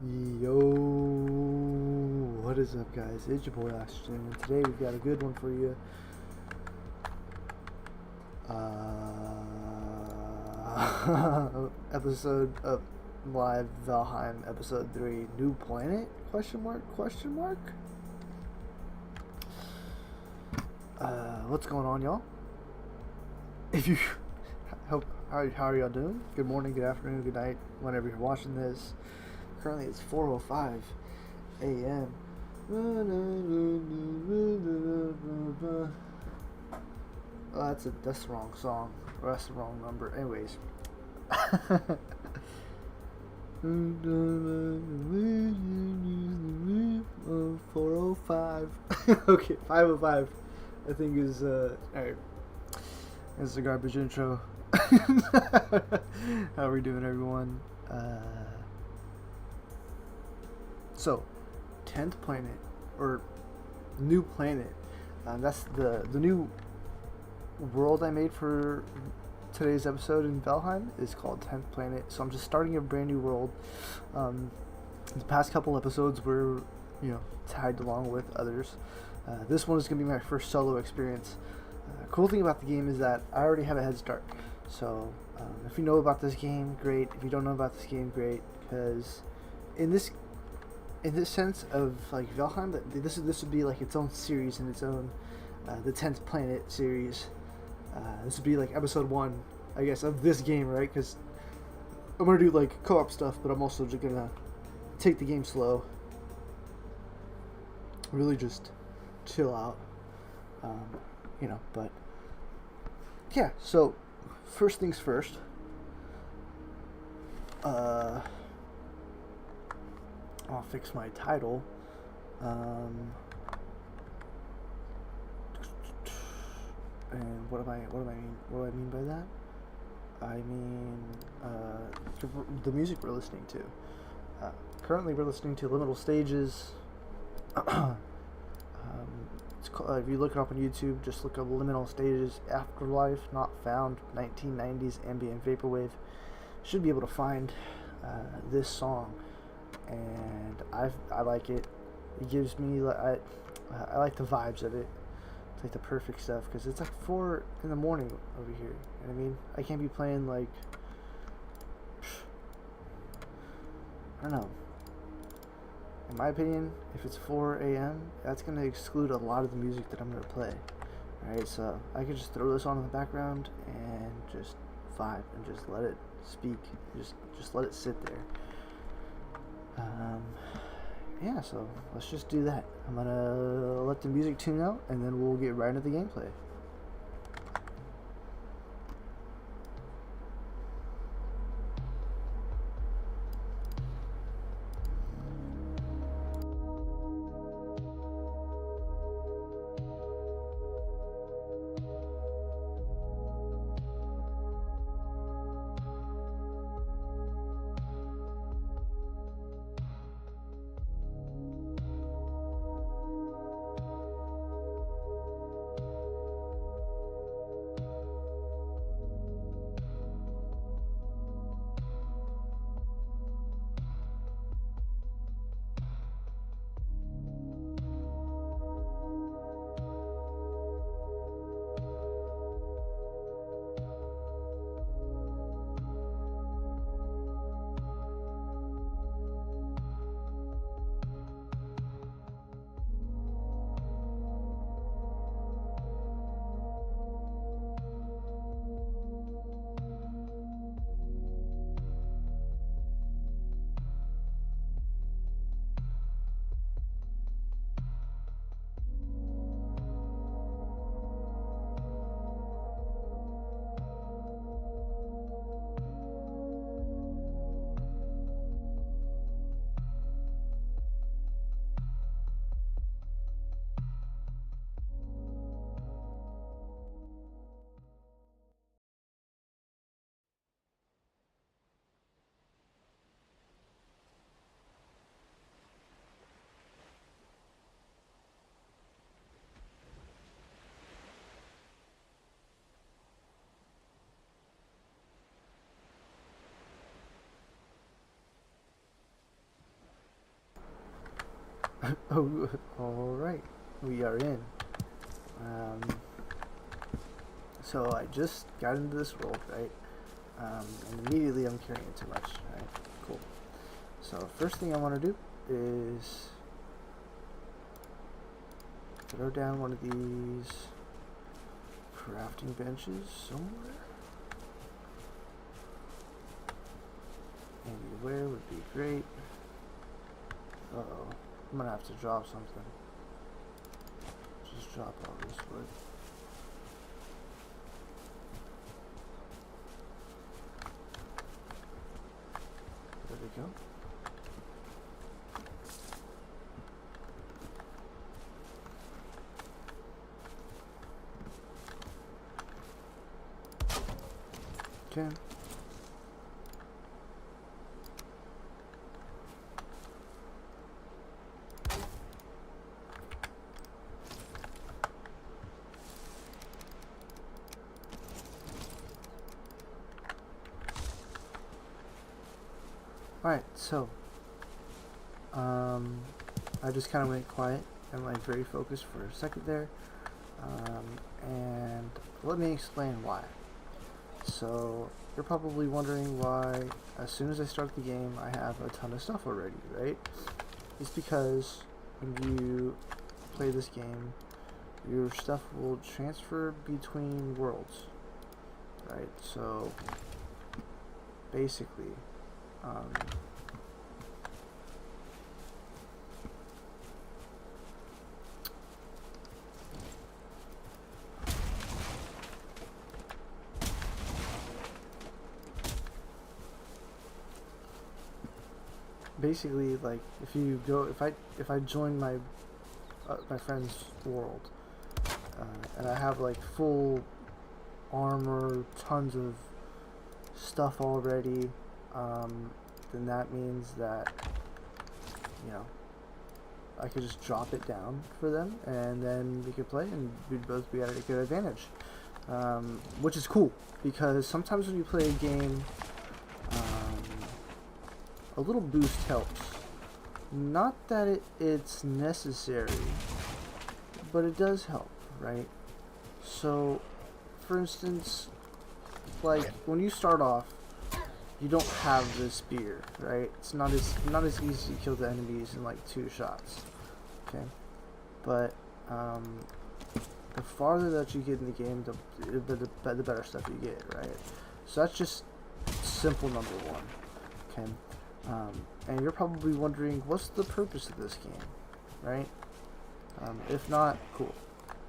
Yo, what is up, guys? It's your boy Oxijin, and today we've got a good one for you. Episode of live Valheim, episode 3, new planet? Question mark? What's going on, y'all? If you hope how are y'all doing? Good morning, good afternoon, good night, whenever you're watching this. Currently it's 4:05 a.m. Oh, that's the wrong song. Or that's the wrong number. Anyways. 4:05. Okay, 5:05. I think is alright. It's a garbage intro. How are we doing, everyone? So, 10th planet, or new planet. That's the new world I made for today's episode in Valheim is called 10th planet. So I'm just starting a brand new world. The past couple episodes were, tagged along with others. This one is going to be my first solo experience. Cool thing about the game is that I already have a head start. So if you know about this game, great. If you don't know about this game, great. Because in this sense of like Valheim, this would be like its own series in its own, the 10th planet series. This would be like episode 1, I guess, of this game, right? Because I'm gonna do like co-op stuff, but I'm also just gonna take the game slow, really just chill out, But yeah, so first things first. I'll fix my title. And what do I mean by that? I mean the music we're listening to. Currently, we're listening to Liminal Stages. It's called, if you look it up on YouTube, just look up Liminal Stages Afterlife Not Found 1990s Ambient Vaporwave. Should be able to find this song, and I like it. It gives me I like the vibes of it. It's like the perfect stuff because it's like 4 in the morning over here. You know what I mean? I can't be playing like I don't know. In my opinion, if it's 4 a.m., that's going to exclude a lot of the music that I'm going to play. Alright, so I could just throw this on in the background and just vibe and just let it speak. Just let it sit there. Yeah, so let's just do that. I'm going to let the music tune out and then we'll get right into the gameplay. Oh, alright. We are in. So I just got into this world, right? And immediately I'm carrying too much, right? Cool. So first thing I want to do is throw down one of these crafting benches somewhere. Anywhere would be great. Uh-oh. I'm gonna have to drop something. Just drop all this wood. There we go. Okay. Alright, so I just kind of went quiet and like very focused for a second there, and let me explain why. So you're probably wondering why as soon as I start the game I have a ton of stuff already, right? It's because when you play this game your stuff will transfer between worlds, right? So basically like if you go, if I join my my friend's world and I have like full armor, tons of stuff already, then that means that, you know, I could just drop it down for them and then we could play and we'd both be at a good advantage, which is cool because sometimes when you play a game, a little boost helps. Not that it's necessary, but it does help, right? So for instance, like when you start off you don't have the spear, right? It's not as easy to kill the enemies in like 2 shots, okay? But the farther that you get in the game, the better stuff you get, right? So that's just simple number 1, okay? And you're probably wondering, what's the purpose of this game, right? If not, cool.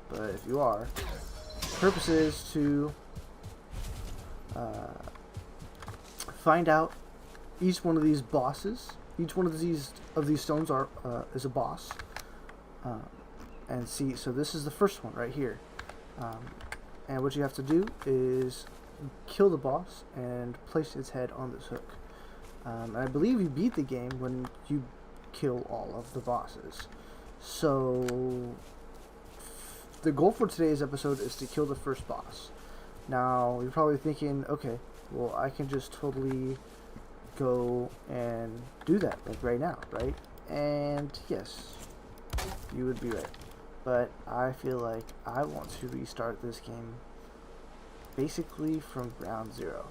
But if you are, the purpose is to find out each one of these bosses. Each one of these stones is a boss, and see. So this is the first one right here, and what you have to do is kill the boss and place its head on this hook. And I believe you beat the game when you kill all of the bosses. So the goal for today's episode is to kill the first boss. Now you're probably thinking, okay, well I can just totally go and do that like right now, right? And yes, you would be right. But I feel like I want to restart this game basically from ground zero.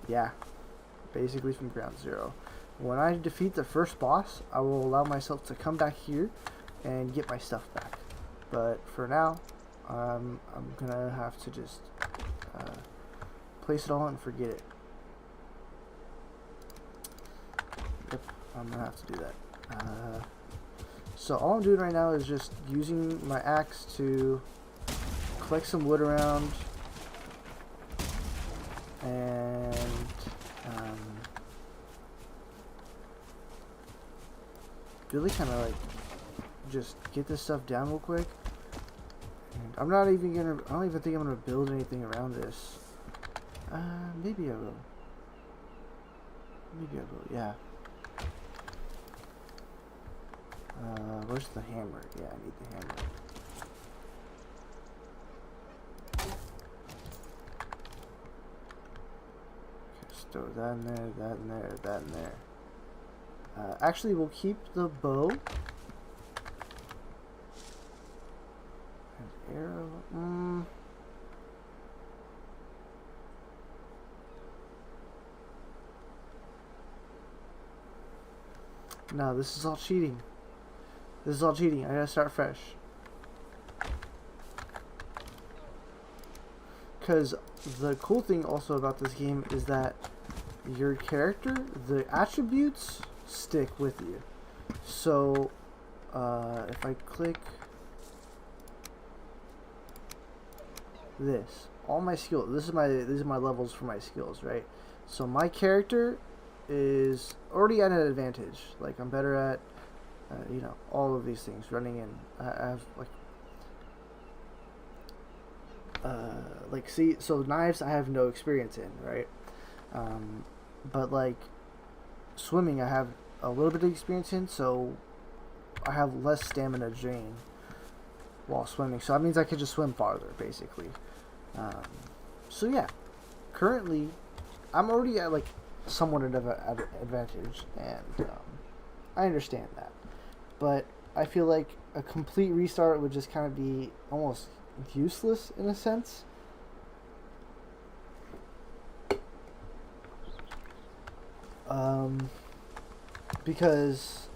Yeah, basically from ground zero. When I defeat the first boss, I will allow myself to come back here and get my stuff back. But for now, I'm gonna have to just place it all and forget it. Yep, I'm gonna have to do that. So all I'm doing right now is just using my axe to collect some wood around and really kind of like just get this stuff down real quick. And I don't even think I'm gonna build anything around this. Maybe I will. Yeah. Where's the hammer? Yeah, I need the hammer. Okay, just throw that in there, that in there, that in there. Actually, we'll keep the bow. And arrow. No, this is all cheating. This is all cheating. I gotta start fresh. Because the cool thing also about this game is that your character, the attributes stick with you. So, if I click this, all my skills. These are my levels for my skills, right? So my character is already at an advantage. Like I'm better at, you know, all of these things. Running in, I have like see, so knives I have no experience in, right? But like swimming, I have a little bit of experience in, so I have less stamina drain while swimming. So that means I could just swim farther, basically. So yeah, currently I'm already at like somewhat of an advantage, and I understand that, but I feel like a complete restart would just kind of be almost useless in a sense. Because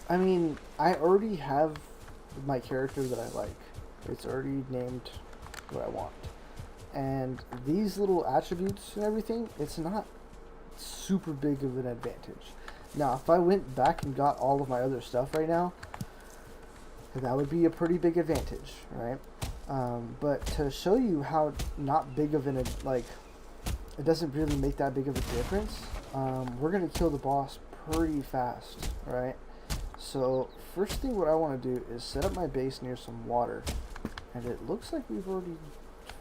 I mean, I already have my character that I like. It's already named what I want. And these little attributes and everything, it's not super big of an advantage. Now, if I went back and got all of my other stuff right now, that would be a pretty big advantage, right? But to show you how not big of an, like, it doesn't really make that big of a difference, we're going to kill the boss pretty fast, right? So, first thing what I want to do is set up my base near some water. And it looks like we've already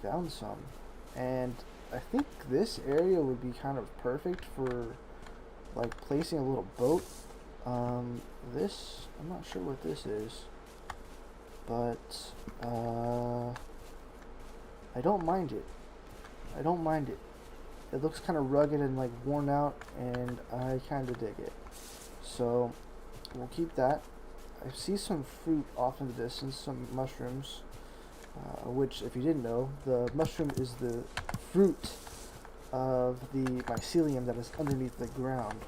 found some. And I think this area would be kind of perfect for, like, placing a little boat. This, I'm not sure what this is. But, I don't mind it. I don't mind it. It looks kind of rugged and, like, worn out, and I kind of dig it. So, we'll keep that. I see some fruit off in the distance, some mushrooms, which, if you didn't know, the mushroom is the fruit of the mycelium that is underneath the ground.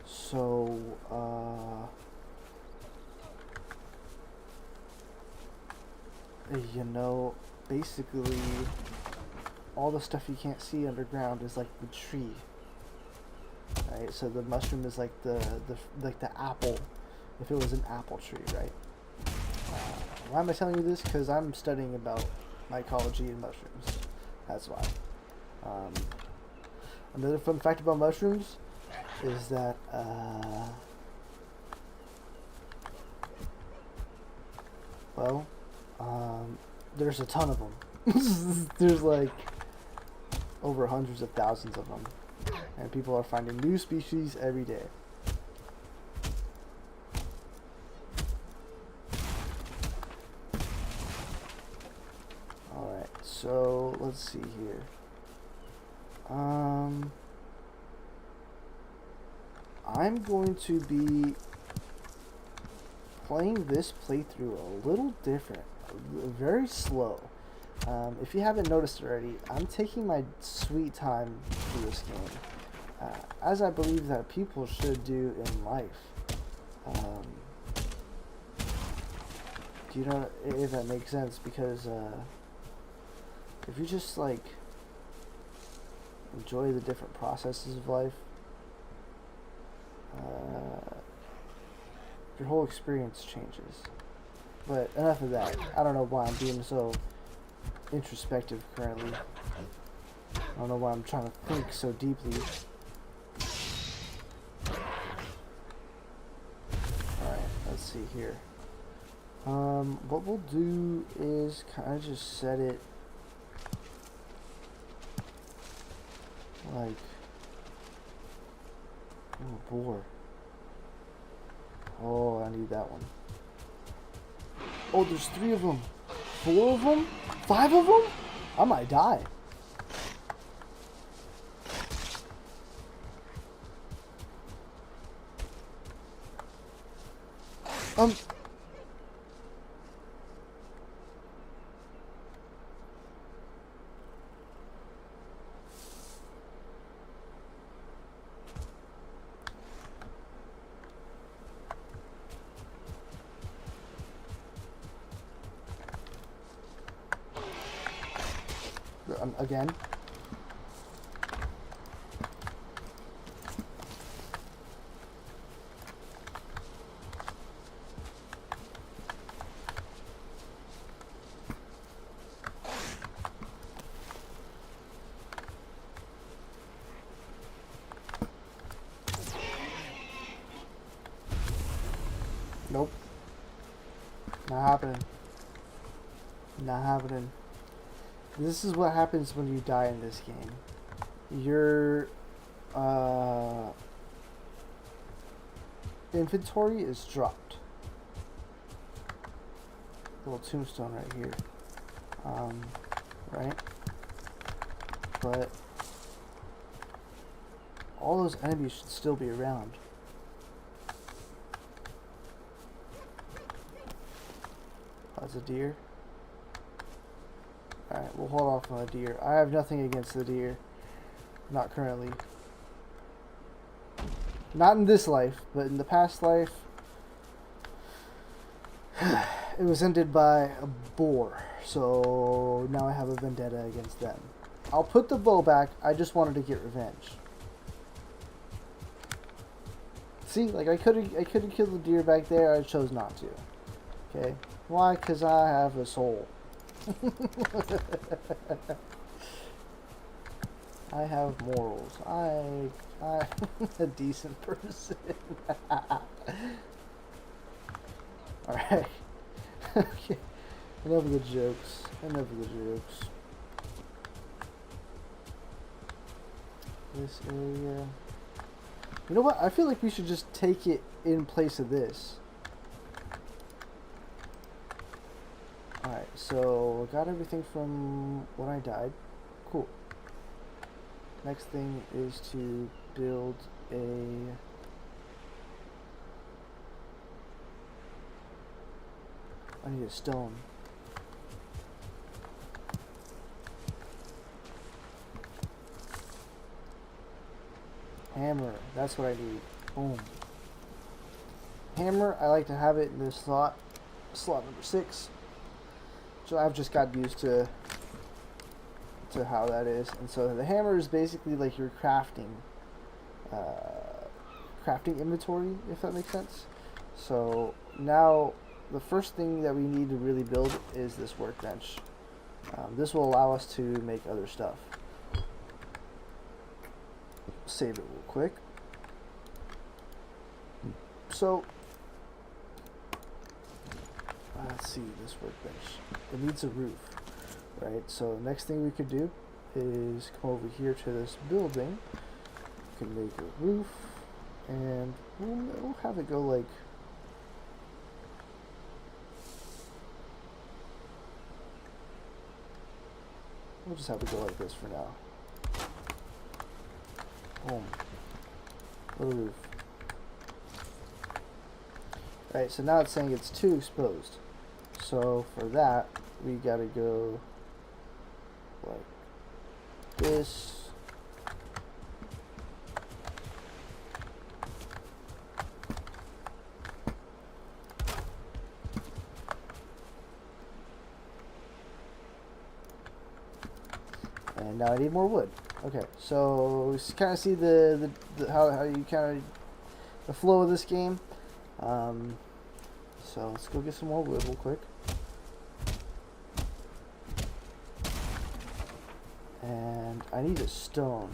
So, you know, basically, all the stuff you can't see underground is like the tree. Right, so the mushroom is like the apple, if it was an apple tree, right? Why am I telling you this? Because I'm studying about mycology and mushrooms. That's why. Another fun fact about mushrooms is that there's a ton of them. There's like over hundreds of thousands of them. And people are finding new species every day. Alright, so let's see here. I'm going to be playing this playthrough a little different, very slow. If you haven't noticed already, I'm taking my sweet time through this game, as I believe that people should do in life. Do you know if that makes sense? Because if you just like enjoy the different processes of life, your whole experience changes. But enough of that. I don't know why I'm being so introspective currently. I don't know why I'm trying to think so deeply. Alright, let's see here. What we'll do is kind of just set it like, oh, boar. Oh, I need that one. Oh, there's 3 of them. 4 of them? 5 of them? I might die. Um. Again. Nope. Not happening. Not happening. This is what happens when you die in this game. Your inventory is dropped. Little tombstone right here. Right? But all those enemies should still be around. Oh, that's a deer. Alright, we'll hold off on the deer. I have nothing against the deer. Not currently. Not in this life, but in the past life, it was ended by a boar. So now I have a vendetta against them. I'll put the bow back. I just wanted to get revenge. See, like I could have killed the deer back there. I chose not to. Okay, why? Because I have a soul. I have morals. I'm a decent person. Alright. Okay. Enough of the jokes. Enough of the jokes. This area. You know what? I feel like we should just take it in place of this. Alright, so got everything from when I died. Cool. Next thing is to build a... I need a stone. Hammer, that's what I need. Boom. Hammer, I like to have it in this slot number 6. So I've just got used to how that is. And so the hammer is basically like your crafting inventory, if that makes sense. So now the first thing that we need to really build is this workbench. This will allow us to make other stuff. Save it real quick. So let's see, this workbench. It needs a roof, right? So next thing we could do is come over here to this building. We can make a roof, and we'll have it go like... We'll just have it go like this for now. Boom. Little roof. Right, so now it's saying it's too exposed. So for that, we gotta go like this. And now I need more wood. Okay, so we kind of see the how you kind of the flow of this game. So let's go get some more wood real quick. And I need a stone,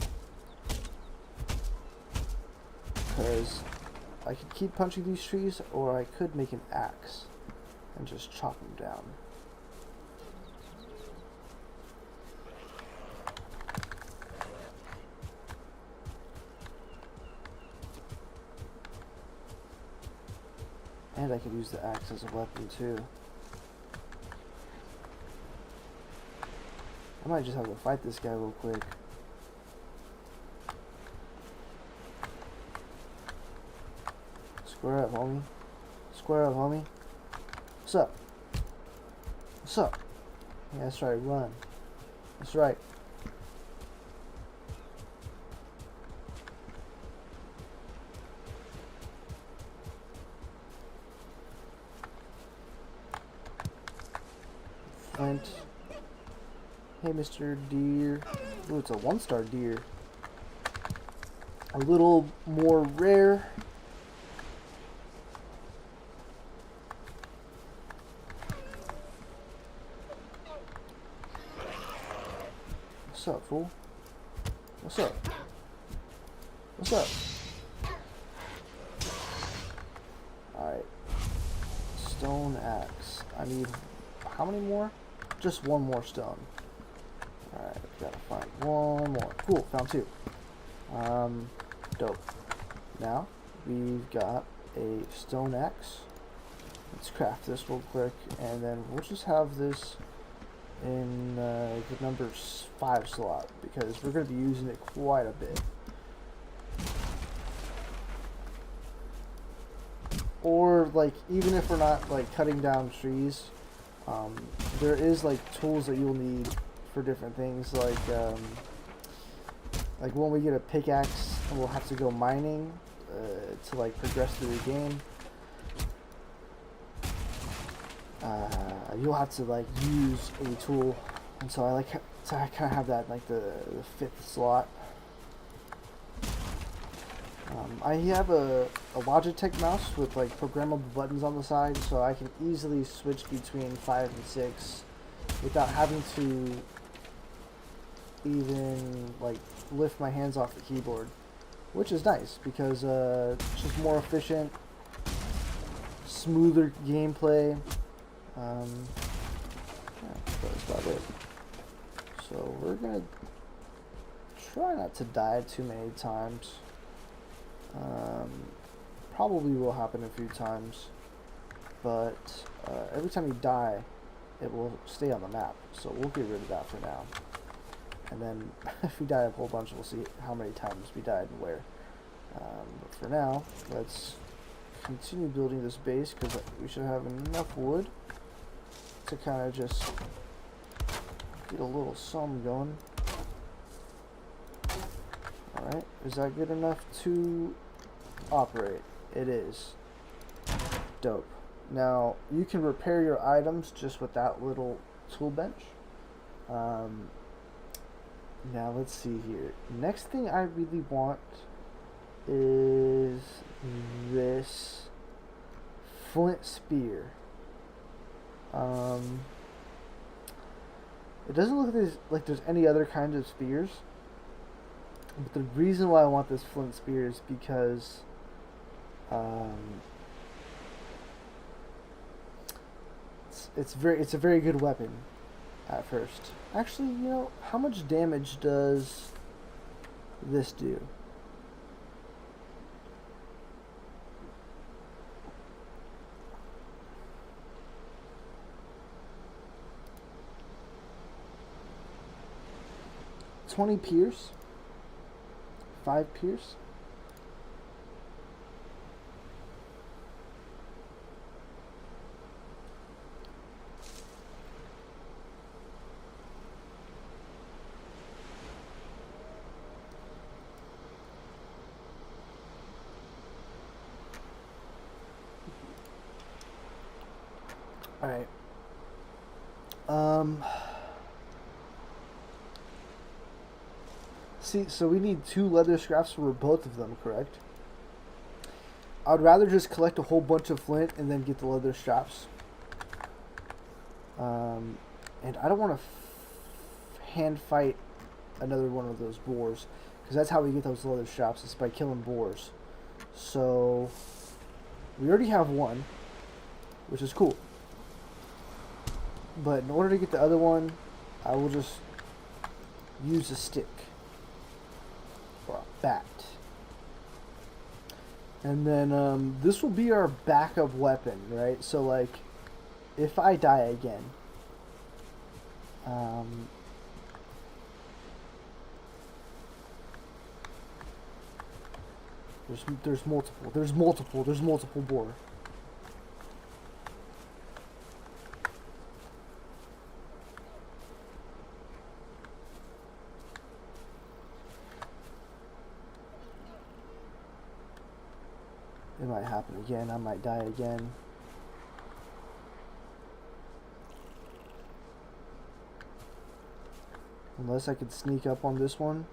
because I could keep punching these trees, or I could make an axe and just chop them down. And I could use the axe as a weapon too. I might just have to fight this guy real quick. Square up, homie. Square up, homie. What's up? What's up? Yeah, that's right, run. That's right. Flint. Hey, Mr. Deer. Ooh, it's a 1-star deer. A little more rare. What's up, fool? What's up? What's up? Alright. Stone axe. I need how many more? Just one more stone. Alright, gotta find one more. Cool, found 2. Dope. Now, we've got a stone axe. Let's craft this real quick, and then we'll just have this in the number 5 slot, because we're going to be using it quite a bit. Or, like, even if we're not, like, cutting down trees, there is, like, tools that you'll need for different things, like when we get a pickaxe, we'll have to go mining to, like, progress through the game. You'll have to, like, use a tool, and so I kind of have that, like, the 5th slot. I have a Logitech mouse with, like, programmable buttons on the side, so I can easily switch between 5 and 6 without having to even, like, lift my hands off the keyboard, which is nice because it's just more efficient, smoother gameplay. Yeah, that's about it. So we're gonna try not to die too many times. Probably will happen a few times, but every time you die, it will stay on the map. So we'll get rid of that for now. And then if we die a whole bunch, we'll see how many times we died and where. But for now, let's continue building this base because we should have enough wood to kind of just get a little sum going. Alright, is that good enough to operate? It is. Dope. Now, you can repair your items just with that little tool bench. Now, let's see here. Next thing I really want is this flint spear. It doesn't look like there's any other kinds of spears. But the reason why I want this flint spear is because it's a very good weapon at first. Actually, you know, how much damage does this do? $20 pierce, 5 pierce. All right. See, so we need 2 leather scraps for both of them, correct? I would rather just collect a whole bunch of flint and then get the leather straps. And I don't want to hand fight another one of those boars, because that's how we get those leather straps, is by killing boars. So we already have one, which is cool. But in order to get the other one, I will just use a stick or a bat. And then this will be our backup weapon, right? So, like, if I die again, there's multiple boar. It might happen again. I might die again. Unless I could sneak up on this one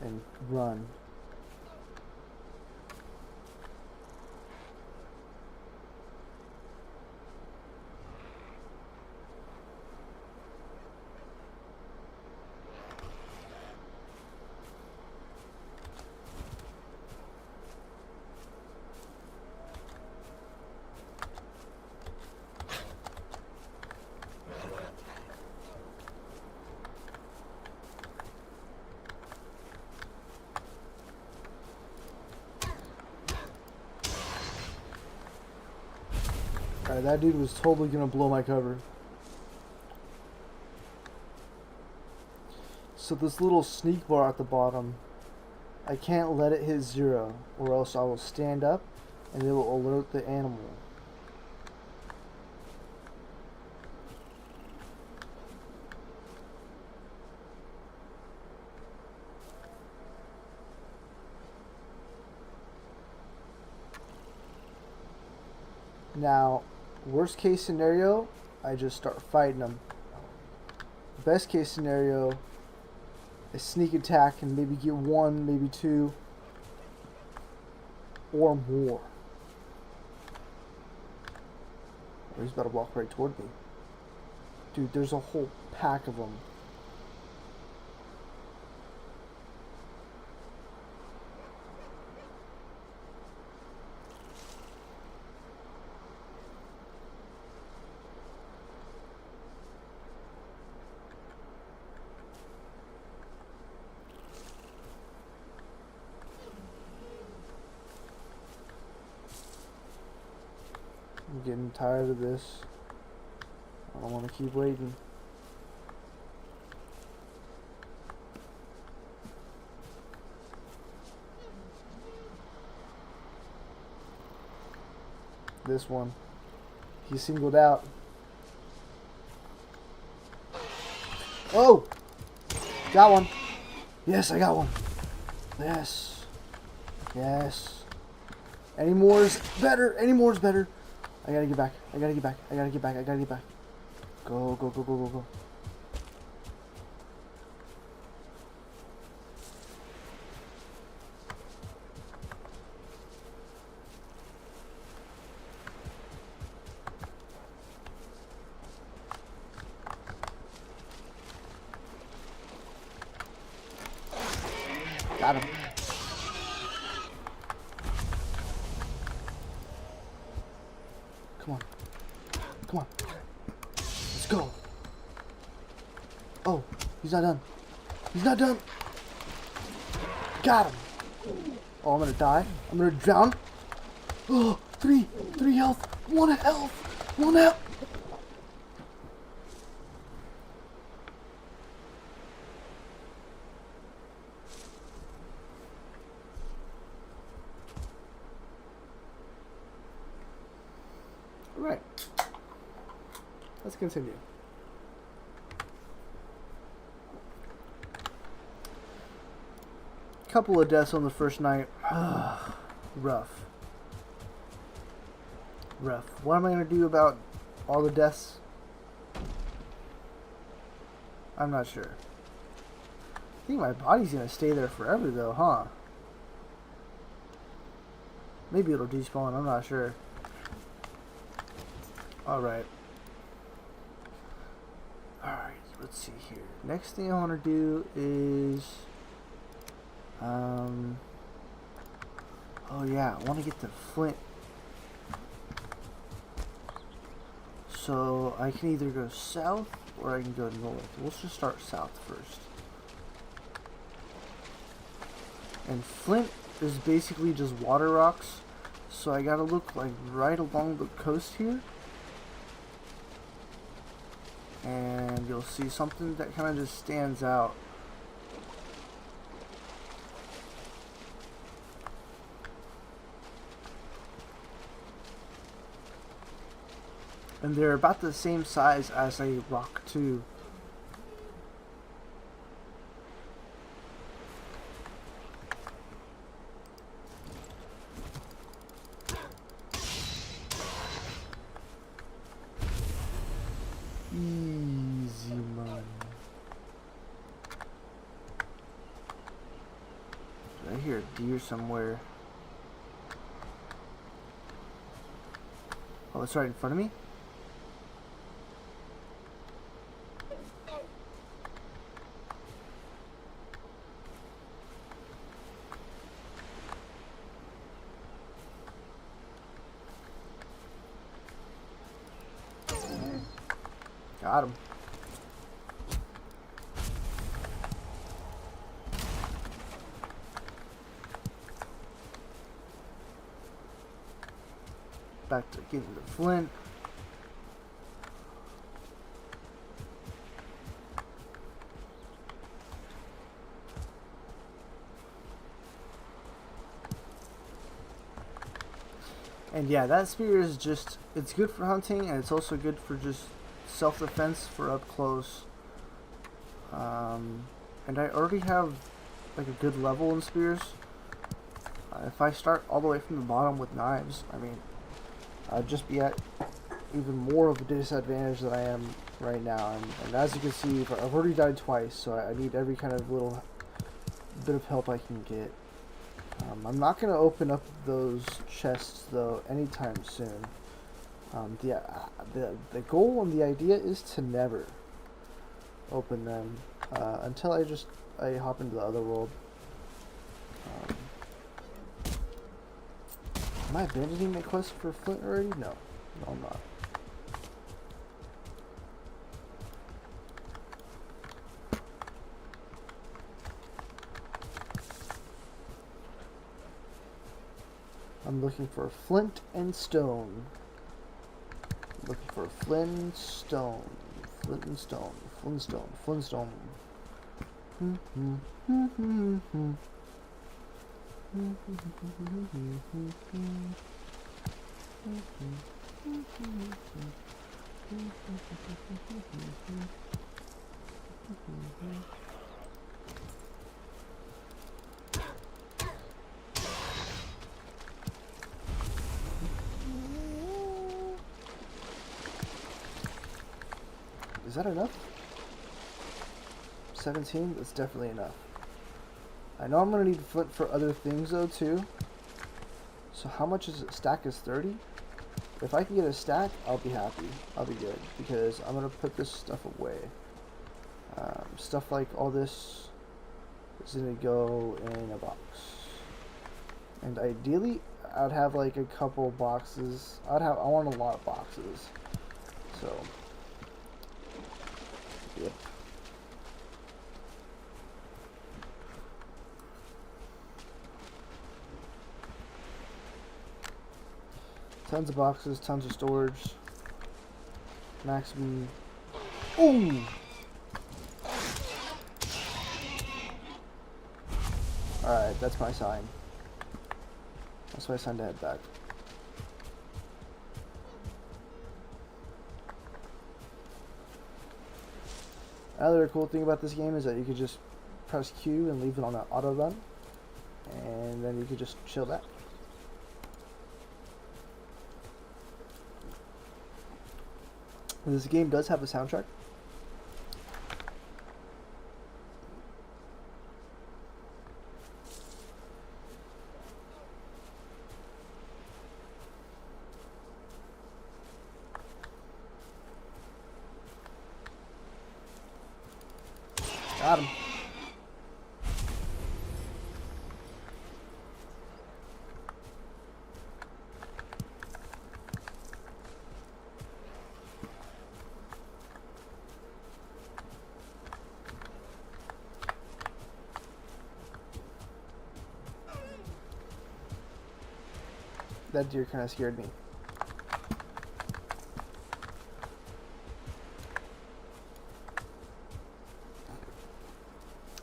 and run. Alright, that dude was totally gonna blow my cover. So this little sneak bar at the bottom, I can't let it hit 0, or else I will stand up and it will alert the animal. Now, worst case scenario, I just start fighting them. Best case scenario, I sneak attack and maybe get 1, maybe 2, or more. Oh, he's about to walk right toward me. Dude, there's a whole pack of them. I'm getting tired of this. I don't want to keep waiting. This one. He's singled out. Oh! Got one. Yes, I got one. Yes. Yes. Any more is better. Any more is better. I gotta get back. I gotta get back. I gotta get back. I gotta get back. Go, go, go, go, go, go. Got him. Come on. Come on. Let's go. Oh, he's not done. He's not done. Got him. Oh, I'm gonna die. I'm gonna drown. Oh, 3 health. 1 health. 1 health. Right. Let's continue. Couple of deaths on the first night. Rough. Rough. What am I going to do about all the deaths? I'm not sure. I think my body's going to stay there forever though, huh? Maybe it'll despawn, I'm not sure. Alright. Alright, let's see here. Next thing I want to do is... oh yeah, I want to get the flint. So I can either go south or I can go north. Let's just start south first. And flint is basically just water rocks. So I gotta look like right along the coast here. And you'll see something that kind of just stands out. And they're about the same size as a rock too. here somewhere. Oh, it's right in front of me? Got him. Back to getting the flint. And yeah, that spear is just, it's good for hunting, and it's also good for just self-defense for up close. And I already have like a good level in spears. If I start all the way from the bottom with knives, I mean, I'd just be at even more of a disadvantage than I am right now. And as you can see, I've already died twice, so I need every kind of little bit of help I can get. I'm not going to open up those chests, though, anytime soon. The goal and the idea is to never open them until I hop into the other world. Am I abandoning my quest for Flint already? No. No, I'm not. I'm looking for flint and stone. Looking for flint, stone. Flint and stone. Flint, stone. Flint, stone. Is that enough? 17? That's definitely enough. I know I'm going to need flint for other things though too. So how much is it? Stack is 30? If I can get a stack, I'll be happy. I'll be good. Because I'm going to put this stuff away. Stuff like all this is going to go in a box. And ideally, I'd have like a couple boxes. I want a lot of boxes. So, yep. Tons of boxes, tons of storage. Maximum. Ooh! Alright, that's my sign. That's my sign to head back. Another cool thing about this game is that you could just press Q and leave it on an auto run. And then you could just chill back. This game does have a soundtrack. Got him. That deer kind of scared me.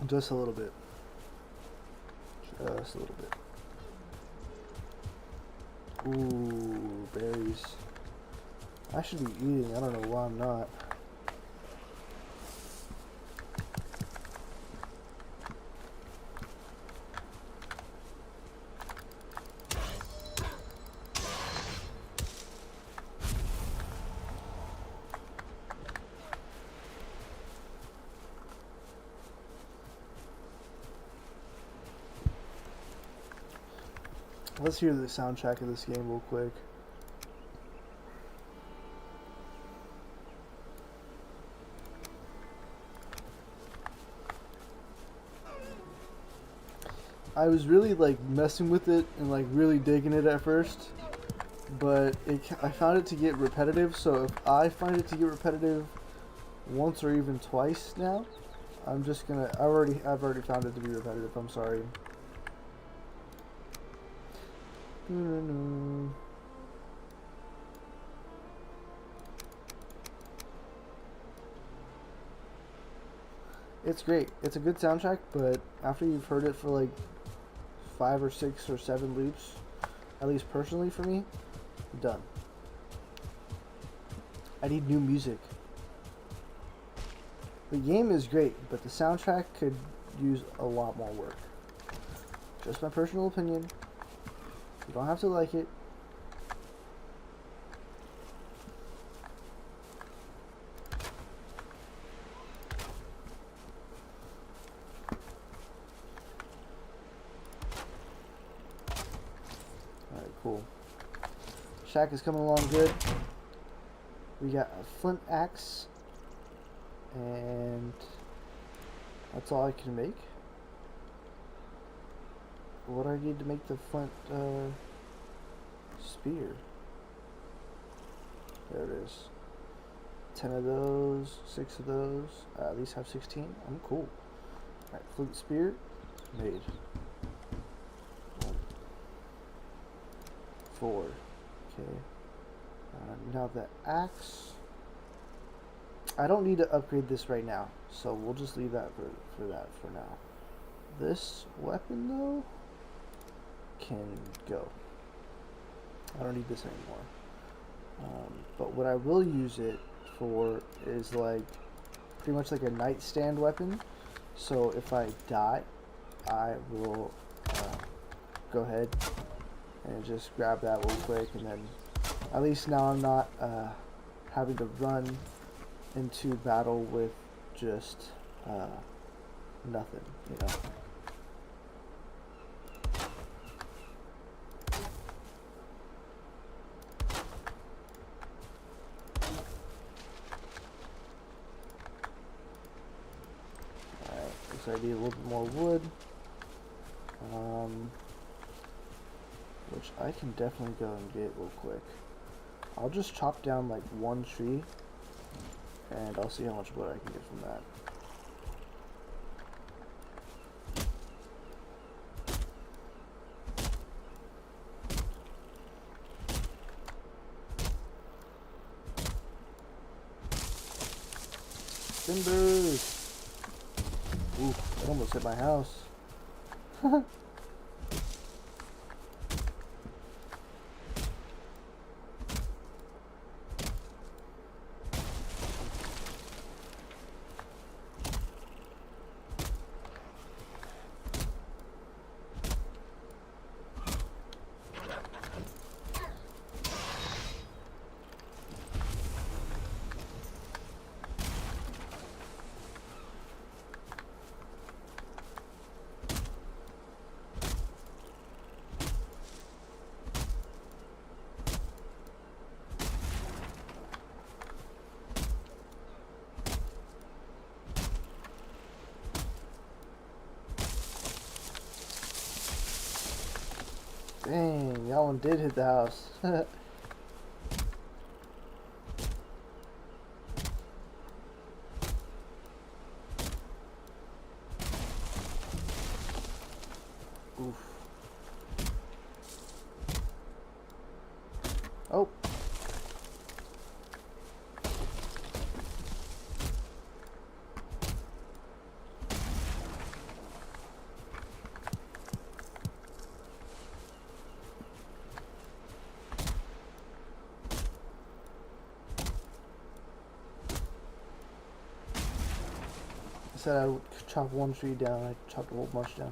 Just a little bit. Just a little bit. Ooh, berries. I should be eating. I don't know why I'm not. Let's hear the soundtrack of this game real quick. I was really like messing with it and like really digging it at first, but I found it to get repetitive. So if I find it to get repetitive once or even twice now, I'm just gonna. I've already found it to be repetitive. I'm sorry. It's great. It's a good soundtrack, but after you've heard it for like 5 or 6 or 7 loops, at least personally for me, I'm done. I need new music. The game is great, but the soundtrack could use a lot more work. Just my personal opinion. You don't have to like it. Alright, cool. Shack is coming along good. We got a flint axe. And that's all I can make. What do I need to make the flint spear? There it is. 10 of those, 6 of those. I at least have 16. I'm cool. Alright, flint spear made. 1, 4. Okay. Now the axe. I don't need to upgrade this right now, so we'll just leave that for that for now. This weapon though can go. I don't need this anymore. But what I will use it for is like pretty much like a nightstand weapon. So if I die, I will go ahead and just grab that real quick, and then at least now I'm not having to run into battle with just nothing, you know. Alright, looks like I need a little bit more wood, which I can definitely go and get real quick. I'll just chop down like one tree, and I'll see how much wood I can get from that. Timbers! Ooh, that almost hit my house. Dang, that one did hit the house. Oof. Oh. I said I would chop one tree down, I chopped a whole bunch down.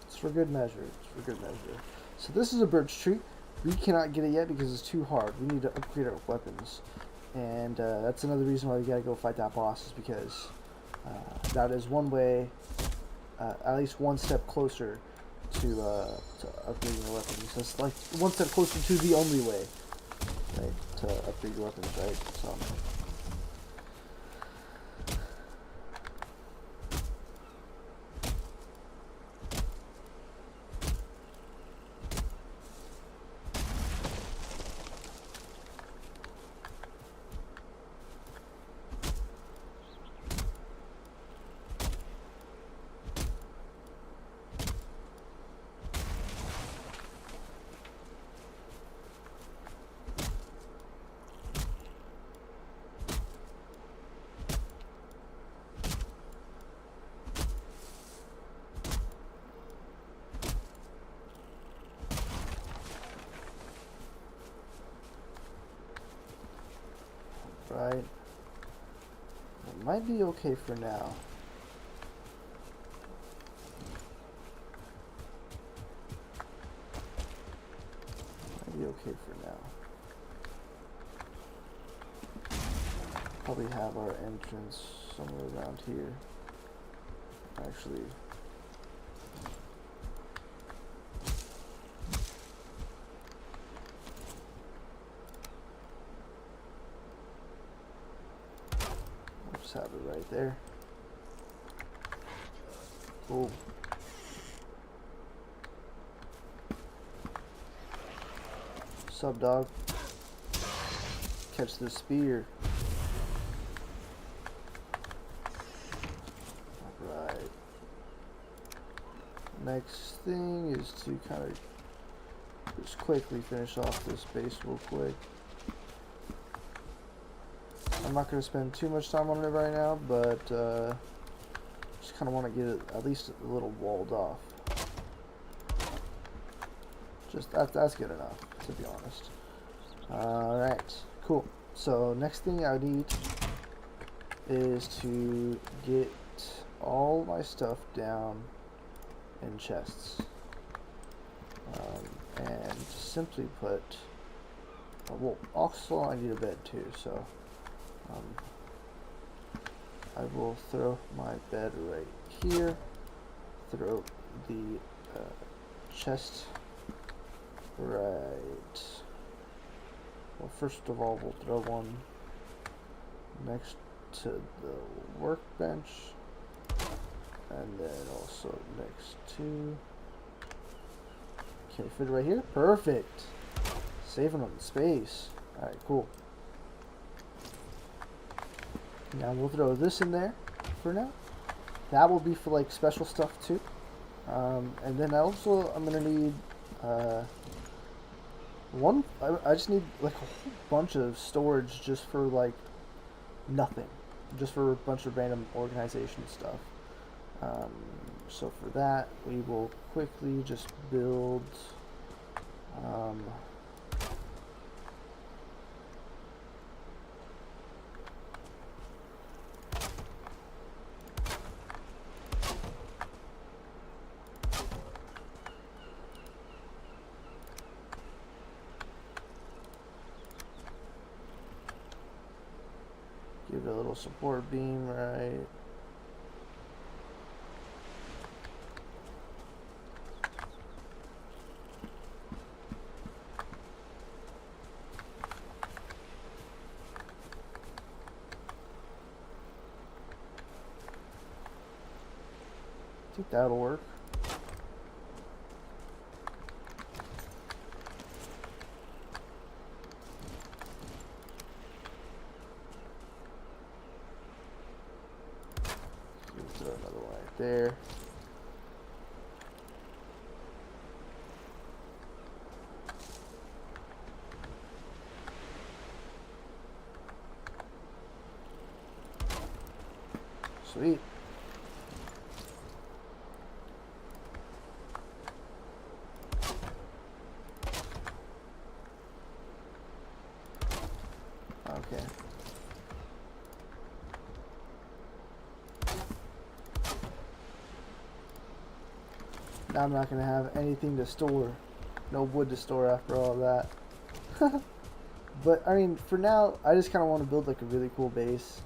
It's for good measure, it's for good measure. So this is a birch tree. We cannot get it yet because it's too hard. We need to upgrade our weapons. And that's another reason why we gotta go fight that boss, is because that is one way, at least one step closer to upgrading your weapons. It's like one step closer to the only way, right, to upgrade your weapons, right? So. Right. It might be okay for now. Might be okay for now. Probably have our entrance somewhere around here. Actually. Just have it right there. Cool. Sup, dog? Catch the spear. Alright. Next thing is to kind of just quickly finish off this base real quick. I'm not going to spend too much time on it right now, but just kind of want to get it at least a little walled off. Just that's good enough, to be honest. Alright, cool. So next thing I need is to get all my stuff down in chests. And simply put, well, also I need a bed too, so I will throw my bed right here, throw the chest right, well, first of all we'll throw one next to the workbench, and then also next to, can we fit it right here? Perfect! Saving on the space. Alright, cool. Now we'll throw this in there for now. That will be for like special stuff too. And then also I'm gonna need I just need like a whole bunch of storage just for like nothing, just for a bunch of random organization stuff. So for that we will quickly just build give it a little support beam, right? I think that'll work. Throw another one right there. Sweet. Okay. Now I'm not going to have anything to store. No wood to store after all that. But I mean, for now, I just kind of want to build like a really cool base,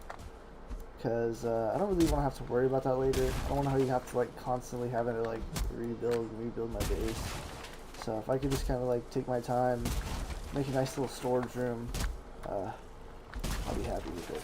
because I don't really want to have to worry about that later. I don't want to have to like constantly having to like rebuild my base. So if I could just kind of like take my time, make a nice little storage room, I'll be happy with it.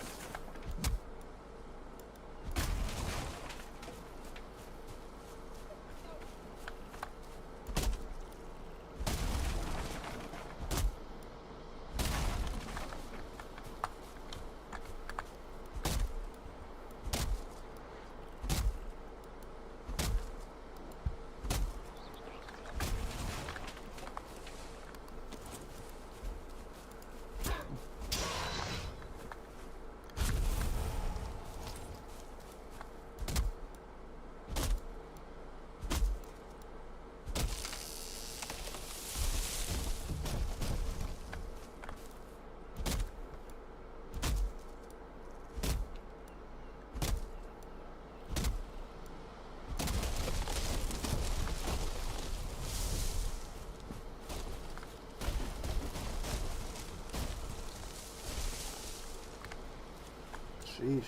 Sheesh.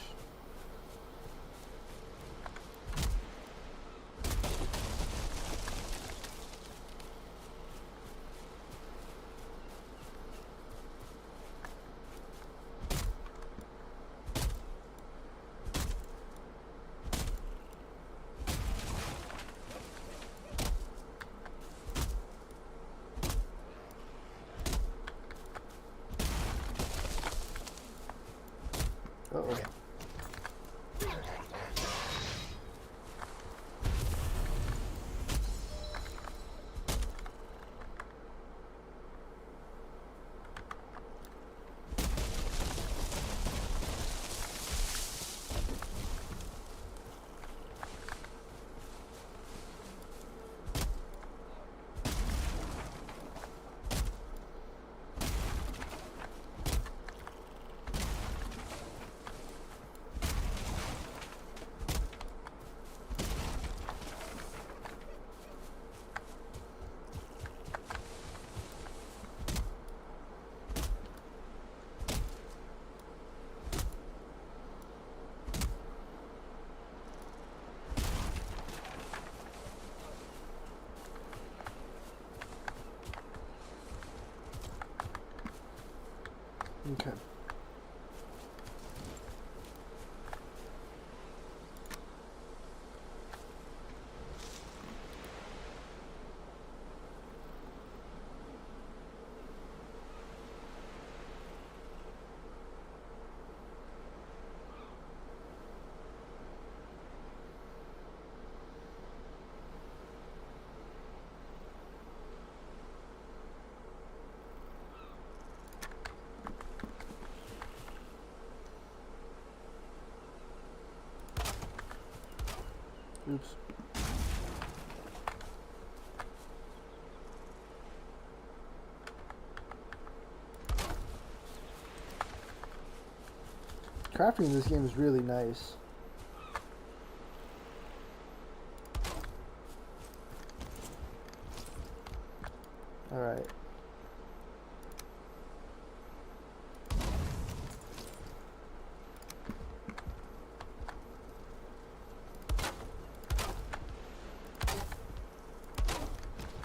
Uh-oh. Okay. Oops. Crafting in this game is really nice. Alright.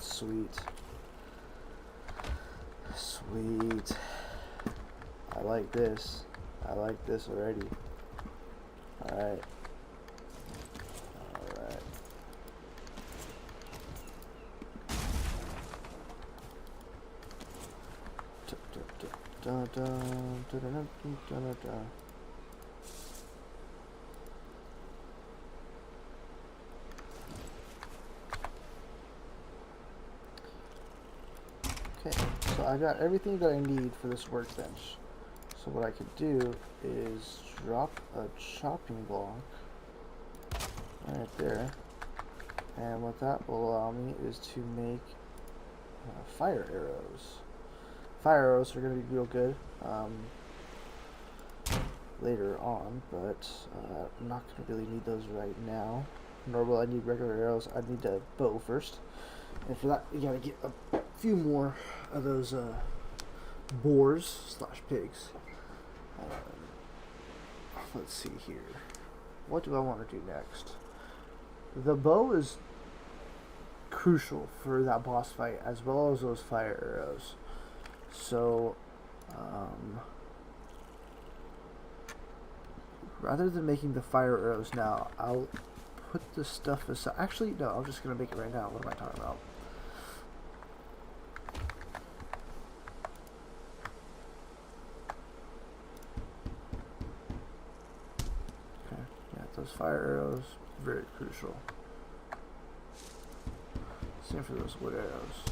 Sweet. Sweet. I like this. I like this already. Alright. Alright. Okay, so I got everything that I need for this workbench. So what I could do is drop a chopping block right there, and what that will allow me is to make fire arrows. Fire arrows are going to be real good later on, but I'm not going to really need those right now, nor will I need regular arrows. I need a bow first, and for that you got to get a few more of those boars slash pigs. Let's see here. What do I want to do next? The bow is crucial for that boss fight, as well as those fire arrows. So, rather than making the fire arrows now, I'll put the stuff aside. Actually, no, I'm just going to make it right now. What am I talking about? Okay, yeah, those fire arrows, very crucial. Same for those wood arrows.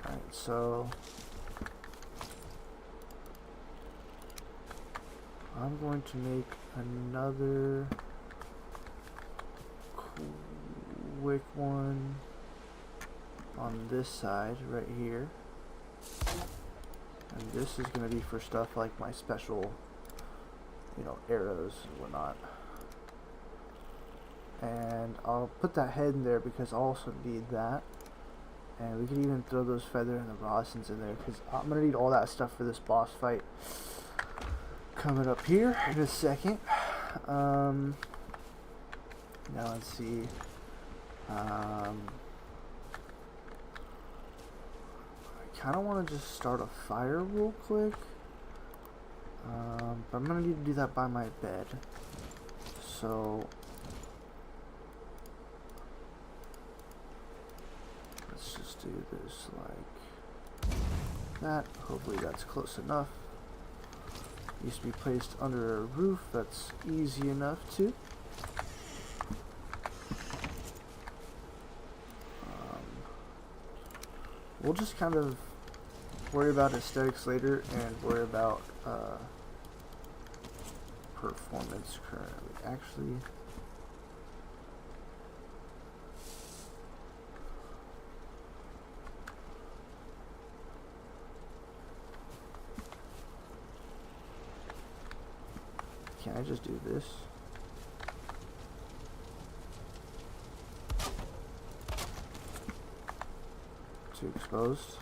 Alright, so I'm going to make another quick one on this side right here. And this is going to be for stuff like my special, arrows and whatnot. And I'll put that head in there because I'll also need that. And we could even throw those feather and the Rossins in there because I'm going to need all that stuff for this boss fight coming up here in a second. Now let's see. I kind of want to just start a fire real quick. But I'm going to need to do that by my bed. So let's just do this like that. Hopefully that's close enough. Needs to be placed under a roof. That's easy enough too. We'll just kind of worry about aesthetics later and worry about performance currently. Actually, can I just do this? Too exposed.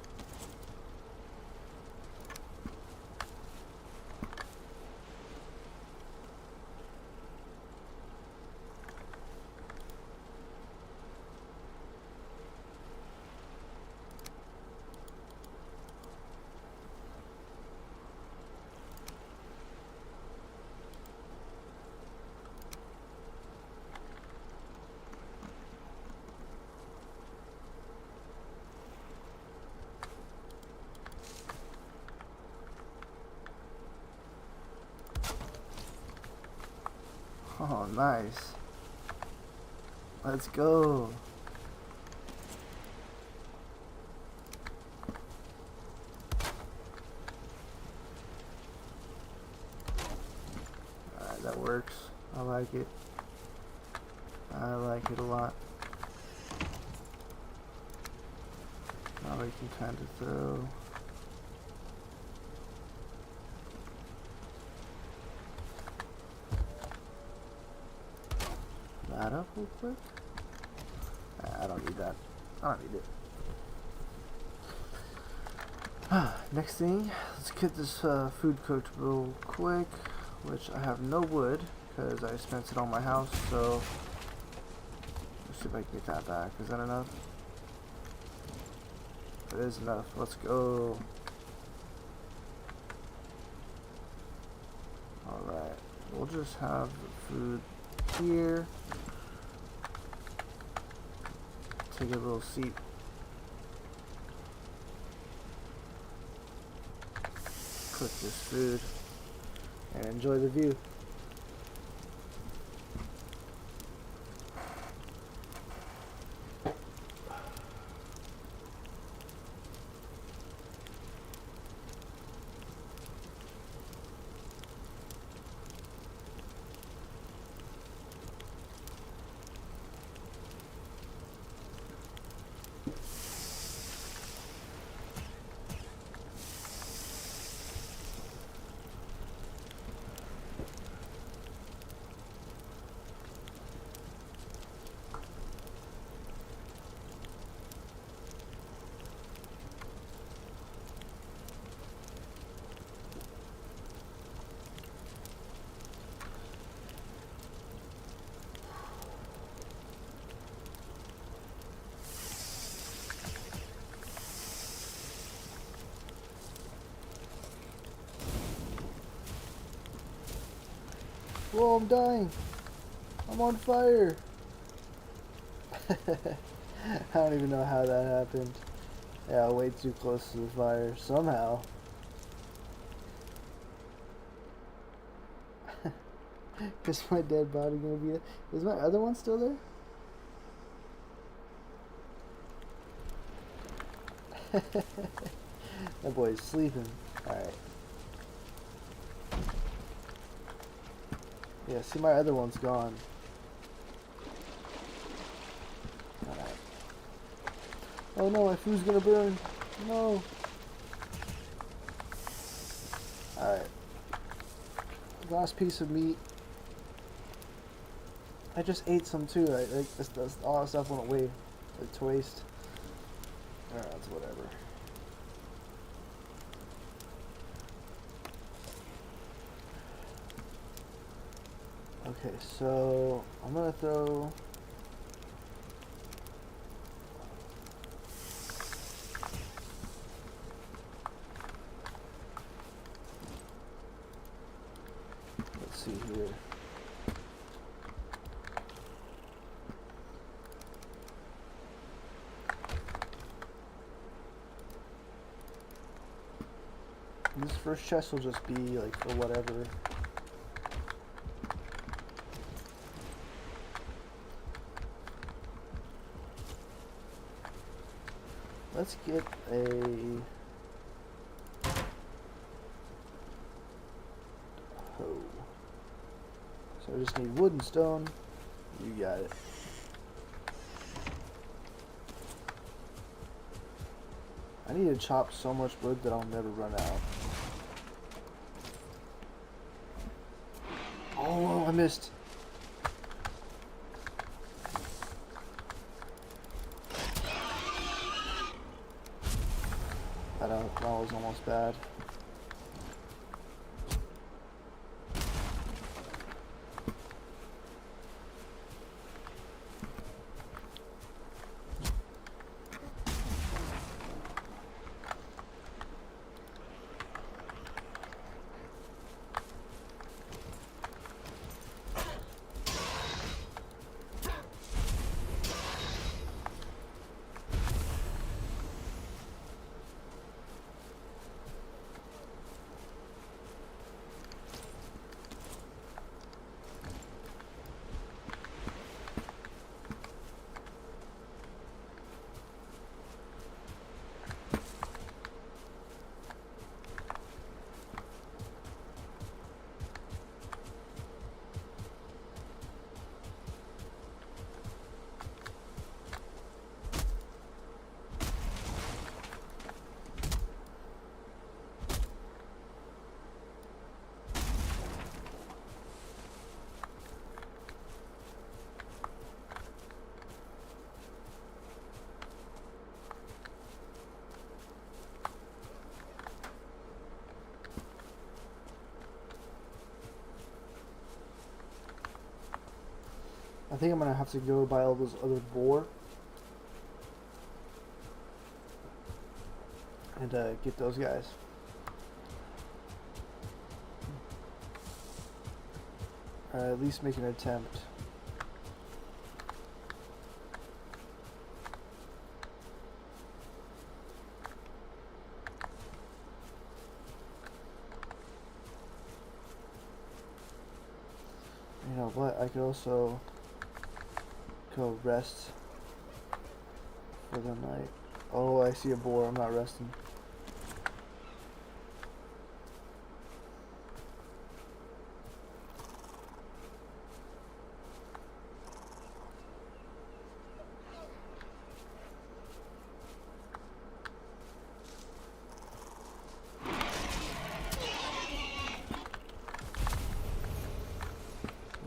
Oh, nice. Let's go. Alright, that works. I like it. I like it a lot. Now we can kind of throw. That up real quick. I don't need that. I don't need it. Next thing, let's get this food cooked real quick, which I have no wood because I spent it on my house, so let's see if I can get that back. Is that enough? It is enough. Let's go. Alright, we'll just have the food here. Take a little seat. Cook this food and enjoy the view. Whoa, I'm dying. I'm on fire. I don't even know how that happened. Yeah, way too close to the fire. Somehow. Is my dead body gonna be there? Is my other one still there? That boy's sleeping. Alright. Yeah, see, my other one's gone. Alright. Oh no, my food's gonna burn. No. Alright. Last piece of meat. I just ate some too. All that stuff went away. Like to waste. Alright, that's whatever. Okay, so I'm gonna throw. Let's see here. This first chest will just be like for whatever. Let's get a hoe. So I just need wood and stone. You got it. I need to chop so much wood that I'll never run out. Oh, I missed. That was almost bad. I think I'm gonna have to go buy all those other boar and get those guys. At least make an attempt. You know what? I could also go rest for the night. Oh, I see a boar. I'm not resting.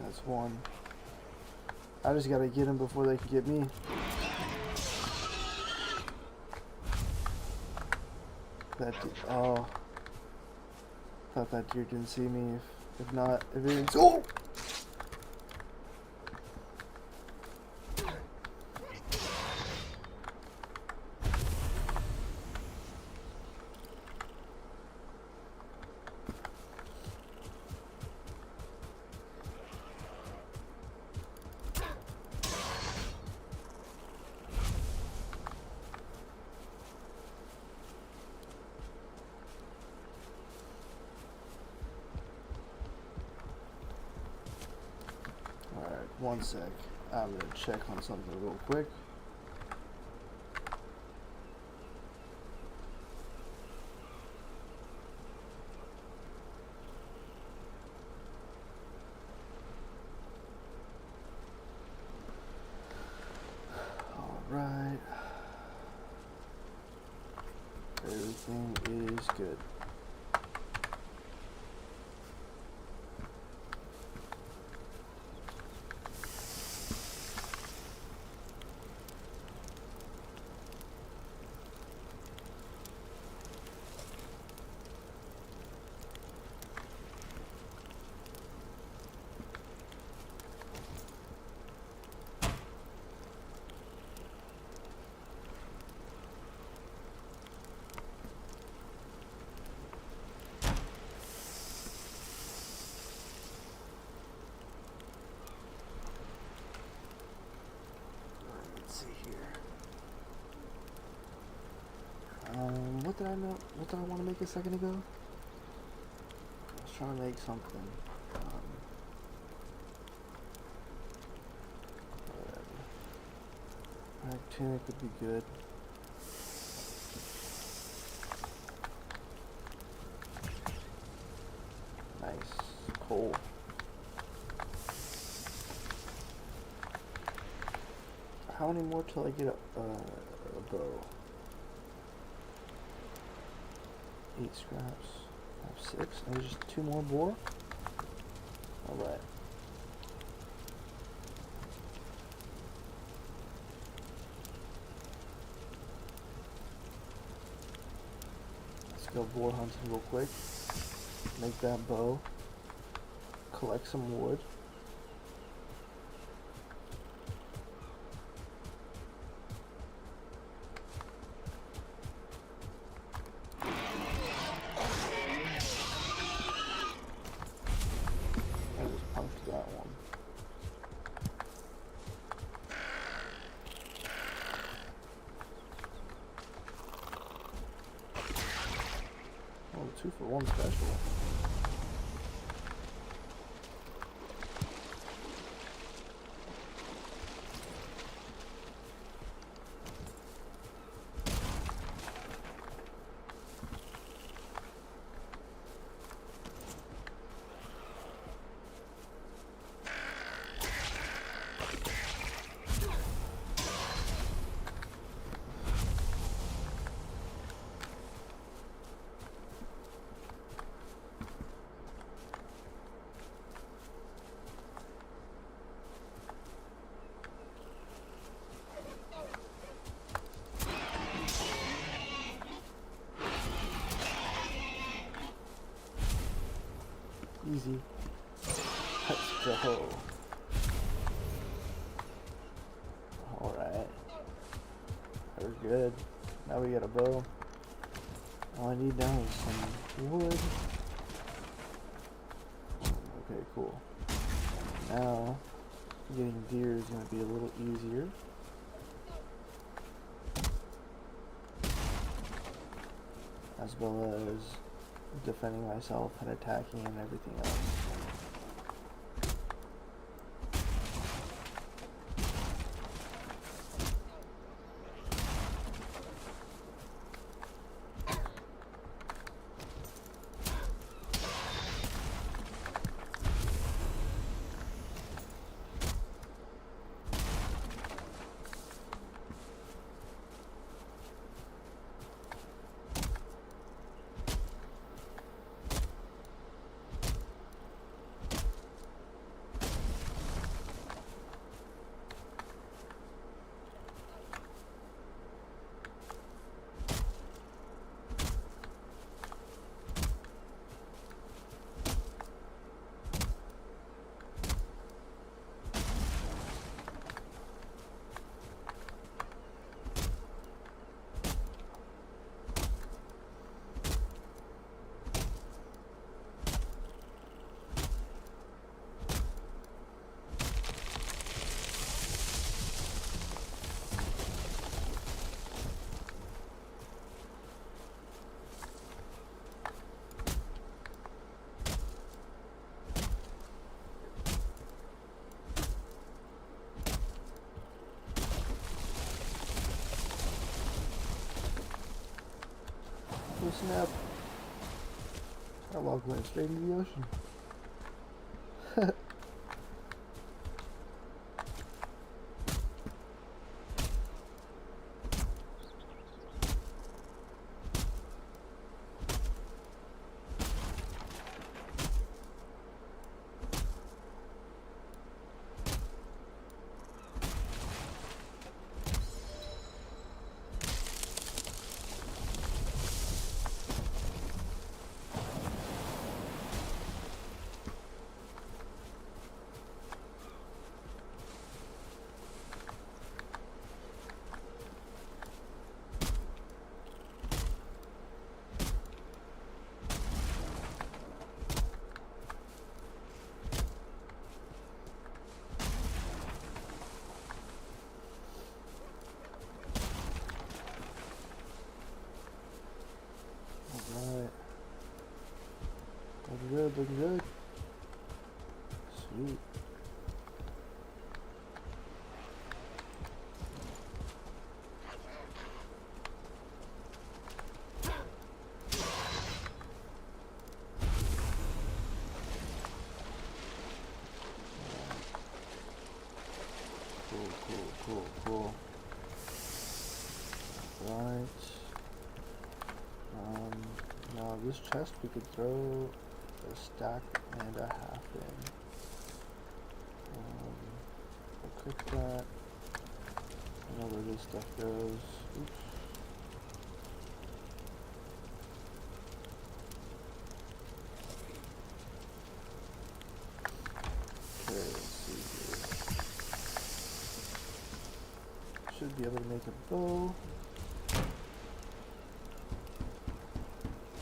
That's one. I just gotta get them before they can get me. That dude, oh. Thought that deer didn't see me. If not, if it didn't. Oh! One sec. I'm gonna check on something real quick. Alright. Everything is good. What did I want to make a second ago? I was trying to make something. Whatever. Tunic would be good. Nice. Cool. How many more till I get a bow? 8 scraps. I have 6. And there's just 2 more boar. Alright. Let's go boar hunting real quick. Make that bow. Collect some wood. Oh, 2 for 1 special. Easy. Let's go. Alright. We're good. Now we got a bow. All I need now is some wood. Okay, cool. Now, getting deer is going to be a little easier. As well as defending myself and attacking and everything else. snap. I log went straight into the ocean. Looking good. Sweet. Cool. Right. Now this chest we could throw a stack and a half in. We'll click that. I know where this stuff goes. Oops. Okay, let's see here. Should be able to make a bow.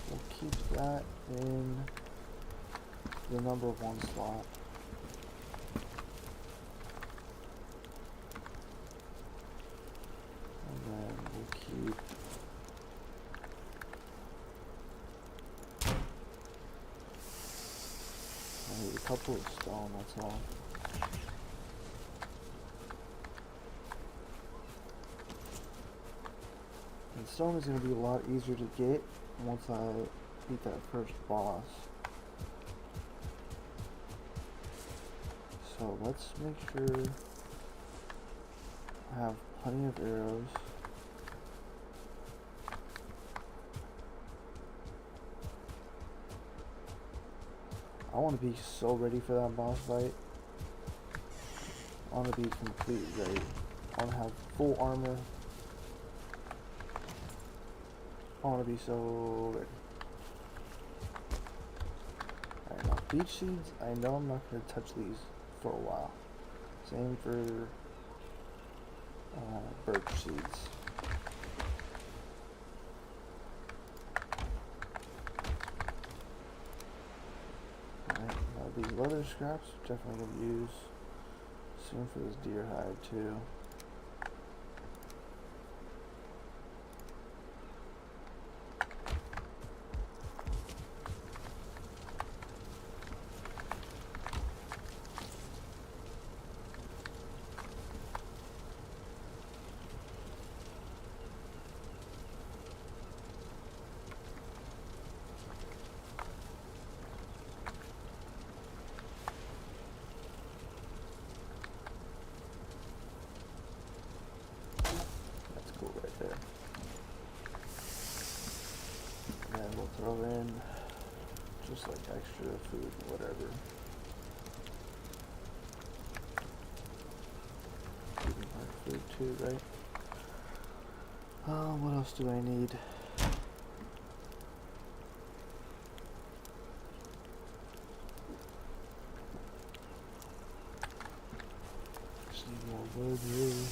We'll keep that in the number 1 slot. And then we'll keep I need a couple of stone, that's all. And stone is going to be a lot easier to get once I beat that first boss. So let's make sure I have plenty of arrows. I want to be so ready for that boss fight. I want to be completely ready. I want to have full armor. I want to be so ready. Alright, now beach seeds, I know I'm not going to touch these for a while. Same for birch seeds. Alright, now these leather scraps, definitely going to use soon for this deer hide too. Throw in just like extra food, whatever. Even more food too, right? What else do I need? Just need more wood, really.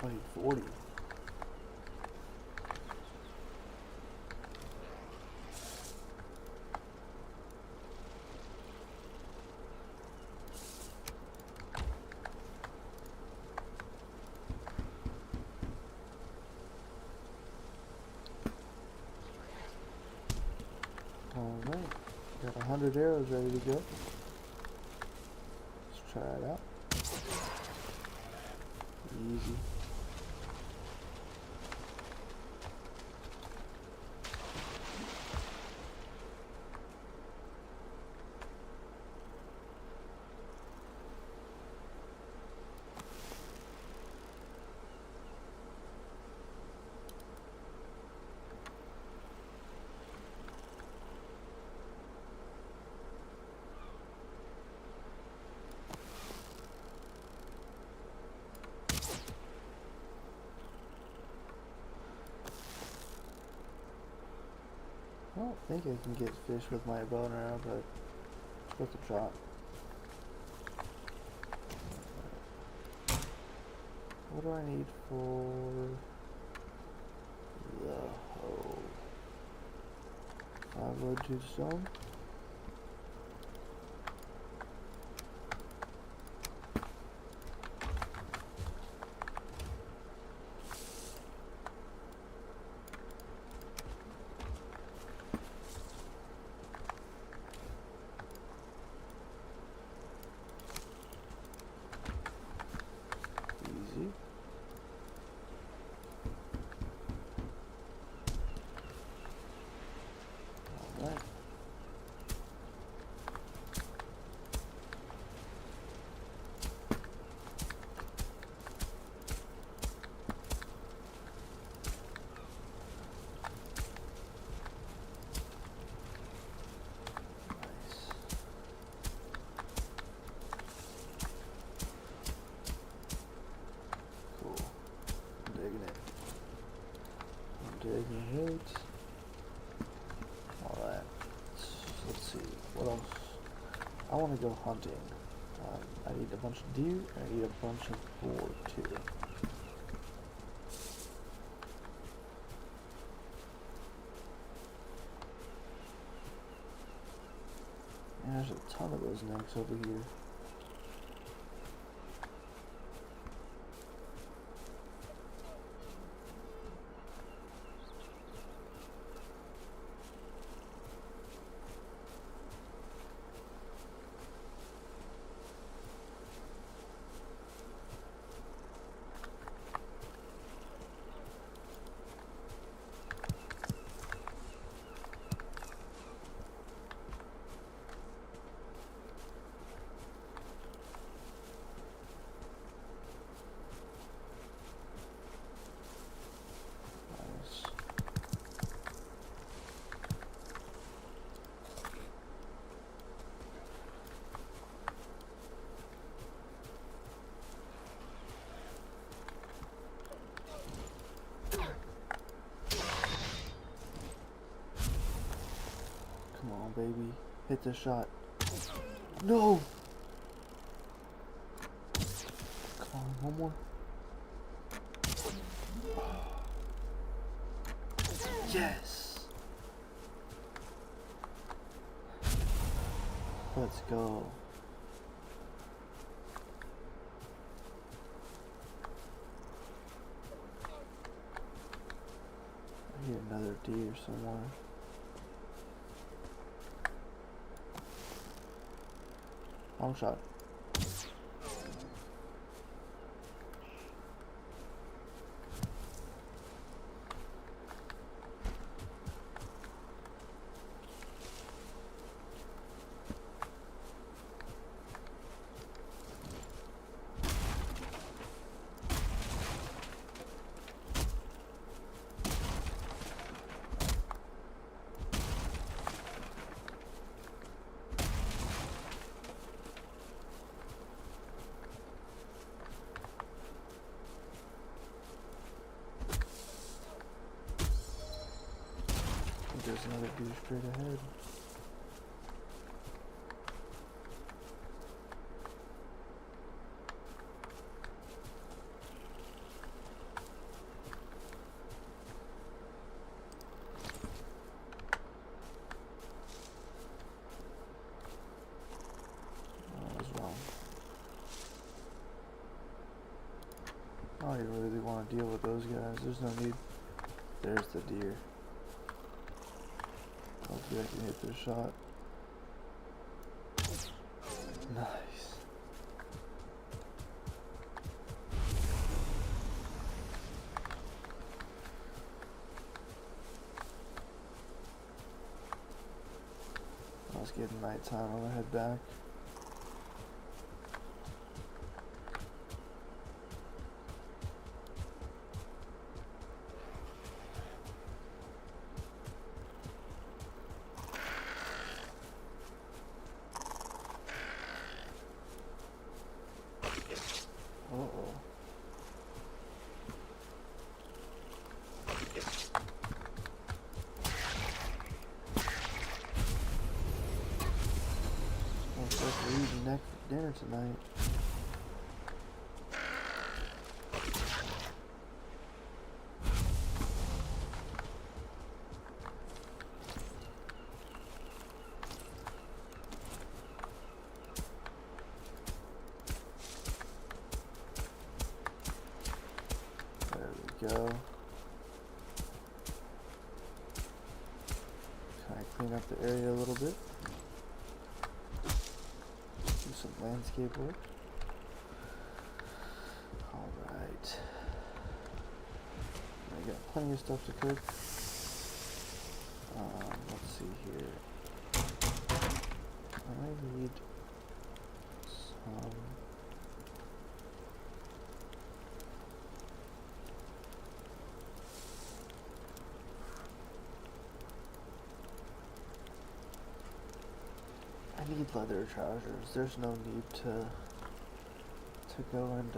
I need 40. Alright, got 100 arrows ready to go. Let's try it out. Easy. I don't think I can get fish with my bow and arrow, but it's worth a shot. What do I need for the hoe? 5 wood, 2 stone. Easy. Alright. Digging it. All that. Let's see. What else? I want to go hunting. I need a bunch of deer. And I need a bunch of boar too. And there's a ton of those necks over here. Come on, baby. Hit the shot. No! Come on, one more. Yes! Let's go. I hear another deer somewhere. Long shot. There's another deer straight ahead. don't even really want to deal with those guys. There's no need. There's the deer. Hopefully I can hit this shot. Nice. It's getting nighttime. I'm gonna head back. Uh-oh. Looks like we're eating neck for dinner tonight. There we go. Kind of clean up the area a little bit. Do some landscape work. Alright. I got plenty of stuff to cook. Let's see here. I need some... I need leather trousers. There's no need to go and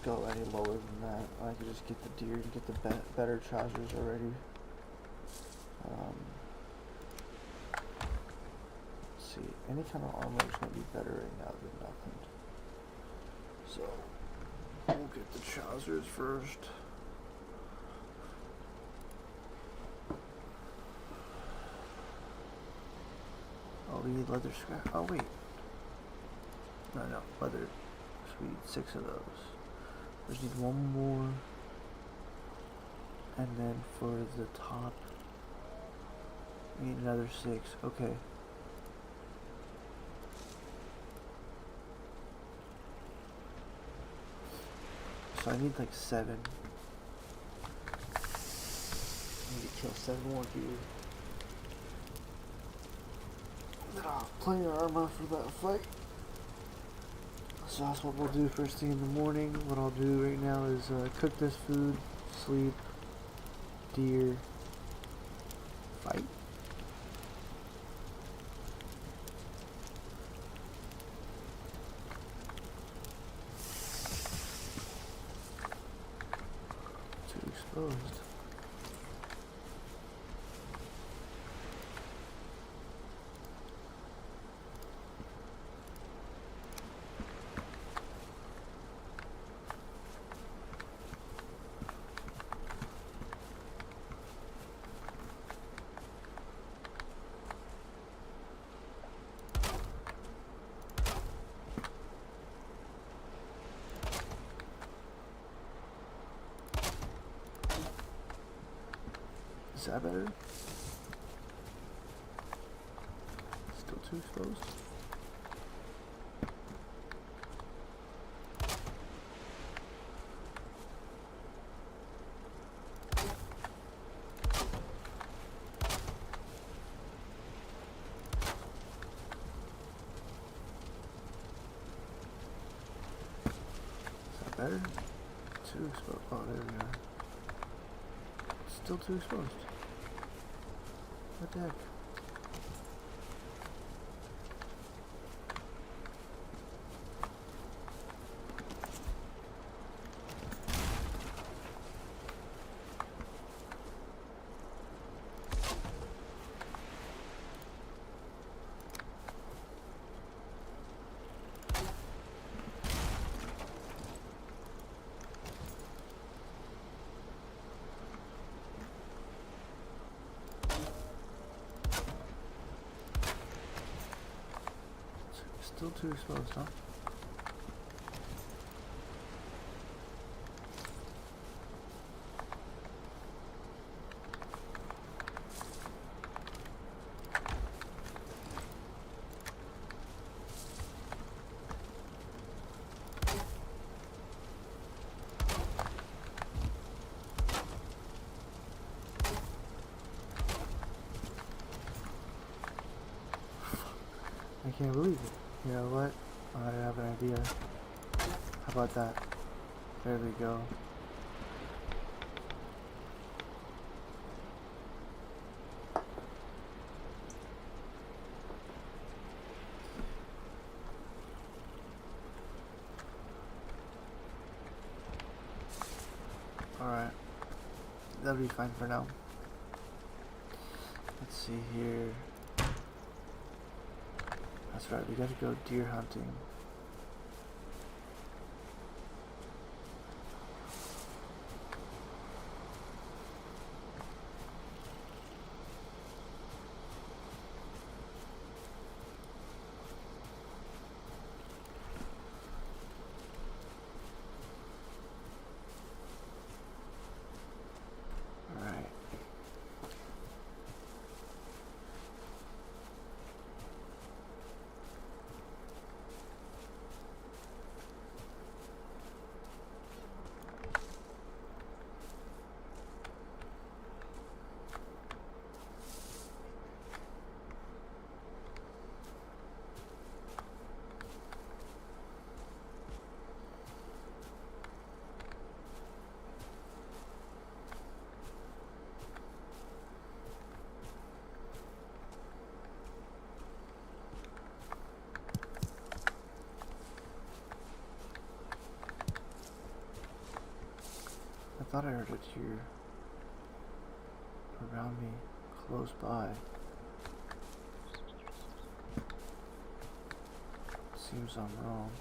go any lower than that. I could just get the deer and get the better trousers already. Let's see, any kind of armor is gonna be better right now than nothing. So we'll get the trousers first. Oh, we need leather scrap. Oh, wait. No, leather. So we need 6 of those. We just need 1 more. And then for the top, we need another 6. Okay. So I need like 7. I need to kill 7 more deer. Plenty of armor for that fight. So that's what we'll do first thing in the morning. What I'll do right now is cook this food, sleep, deer, fight. Too exposed. Is that better? Still too exposed? Is that better? Too exposed. Oh, there we are. Still too exposed. What the heck? Still too exposed, huh? I can't believe it. You know what? I have an idea. How about that? There we go. Alright. That'll be fine for now. Let's see here. That's right, we gotta go deer hunting. I thought I heard it here around me, close by. Seems I'm wrong.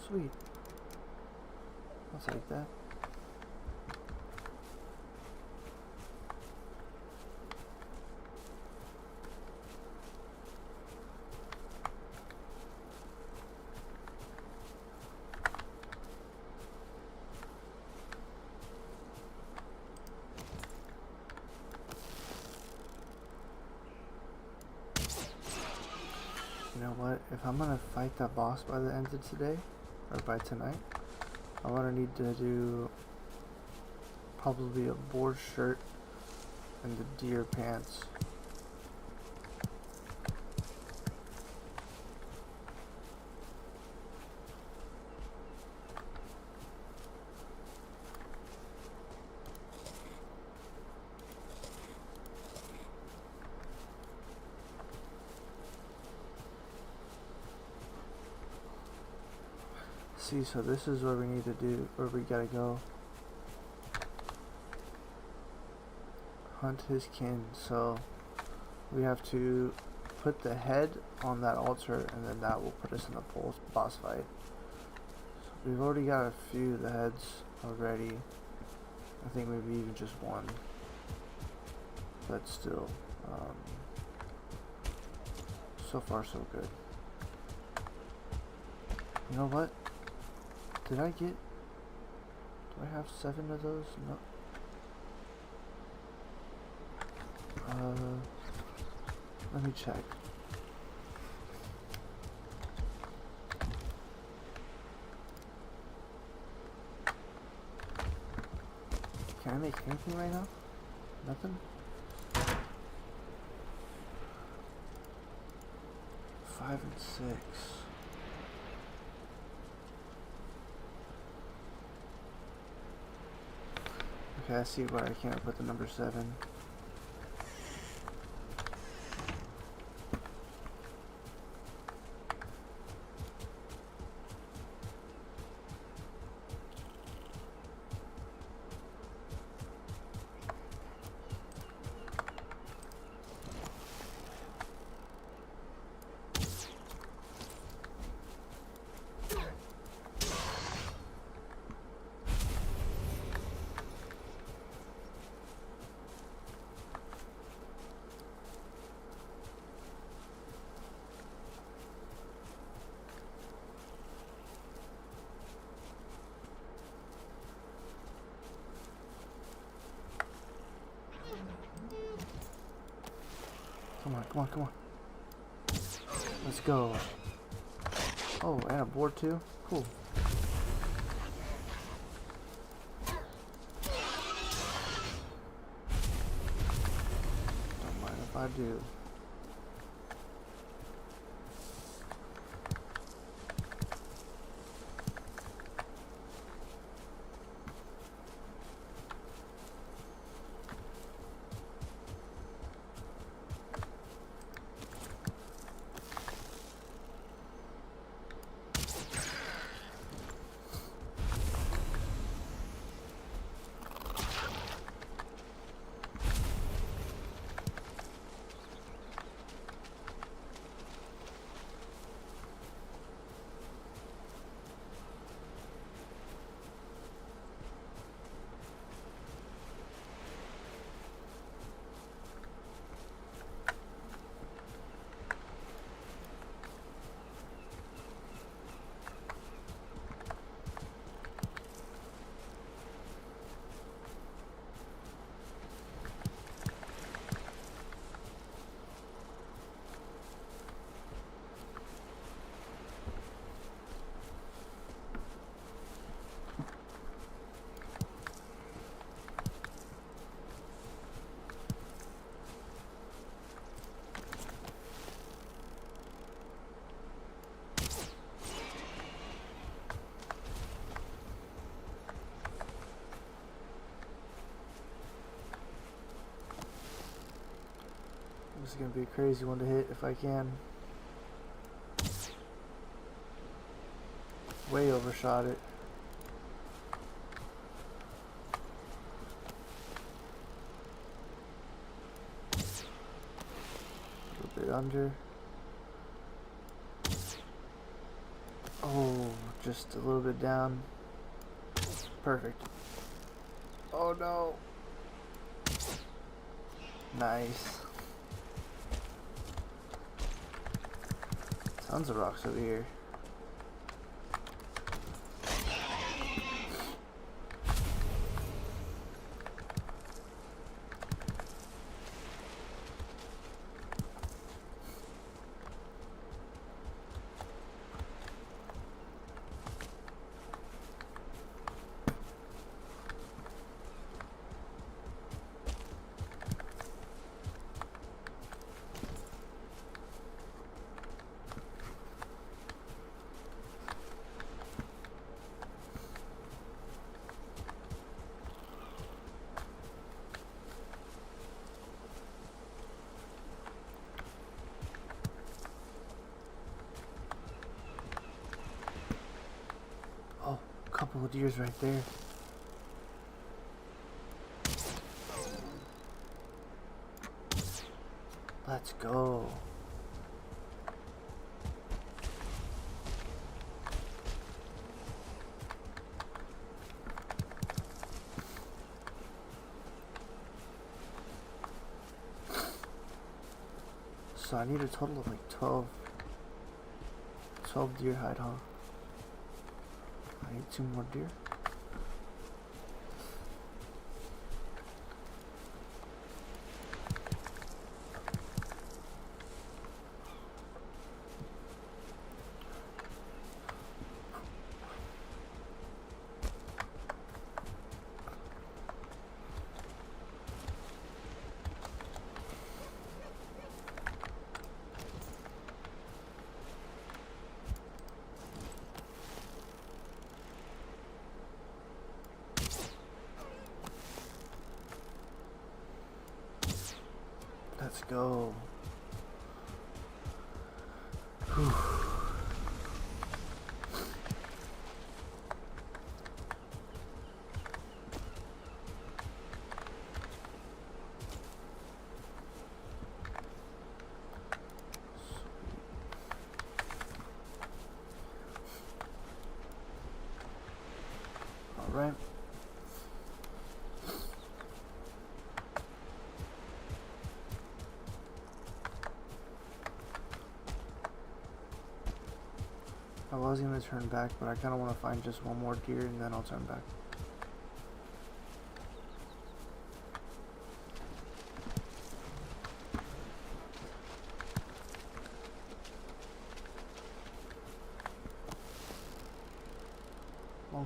Sweet. I'll take that. You know what? If I'm gonna fight that boss by the end of today, or by tonight, I'm gonna need to do probably a boar shirt and the deer pants. See, so this is what we need to do, where we gotta go. Hunt his kin, so we have to put the head on that altar, and then that will put us in the boss fight. So we've already got a few of the heads already. I think maybe even just one. But still, so far so good. You know what? Did I get... Do I have 7 of those? No. Let me check. Can I make anything right now? Nothing? 5 and 6. Okay, I see why I can't put the number 7. Come on, come on, come on. Let's go. Oh, and a board too? Cool. Don't mind if I do. This is gonna be a crazy one to hit if I can. Way overshot it. A little bit under. Oh, just a little bit down. Perfect. Oh no. Nice. Tons of rocks over here. Couple of deers right there. Let's go. So I need a total of like 12 deer hide, huh? I need 2 more deer. Let's go. Whew. All right. I was going to turn back, but I kind of want to find just one more deer and then I'll turn back.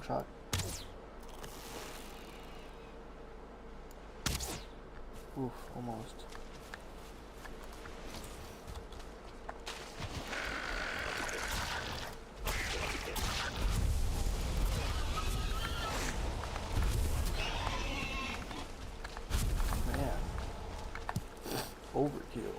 shot. Oof, almost. Man. Overkill.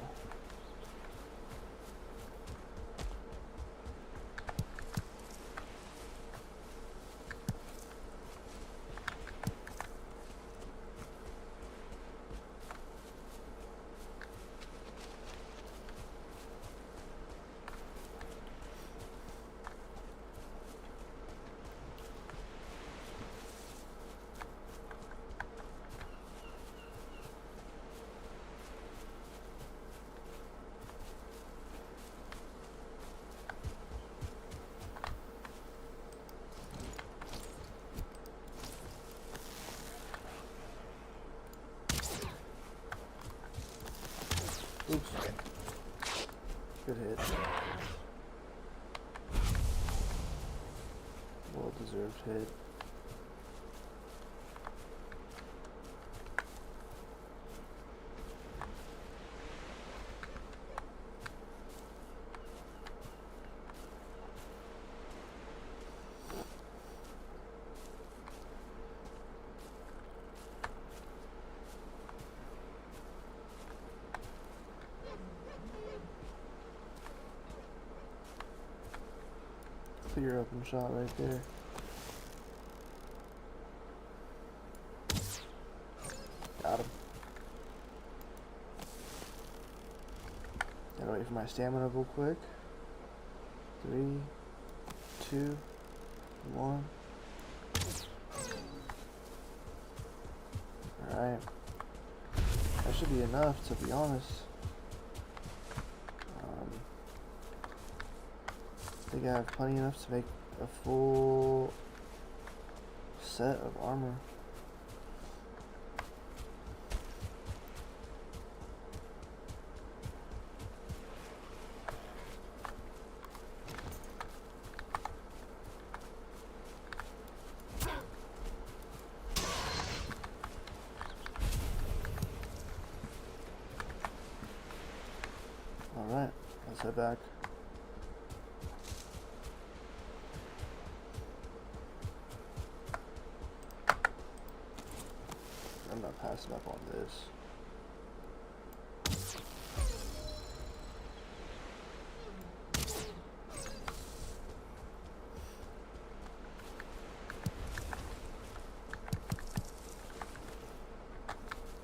Oops. Good hit. Well deserved hit. Clear open shot right there. Got him. Gotta wait for my stamina real quick. 3, 2, 1. Alright. That should be enough, to be honest. I think I have plenty enough to make a full set of armor. Alright, let's head back. I'm not passing up on this.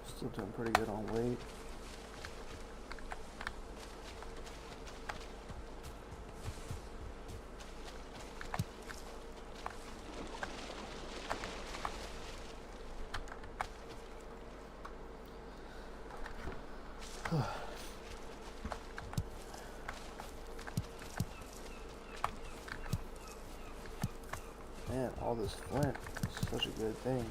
Still doing pretty good on weight. Man, all this flint is such a good thing.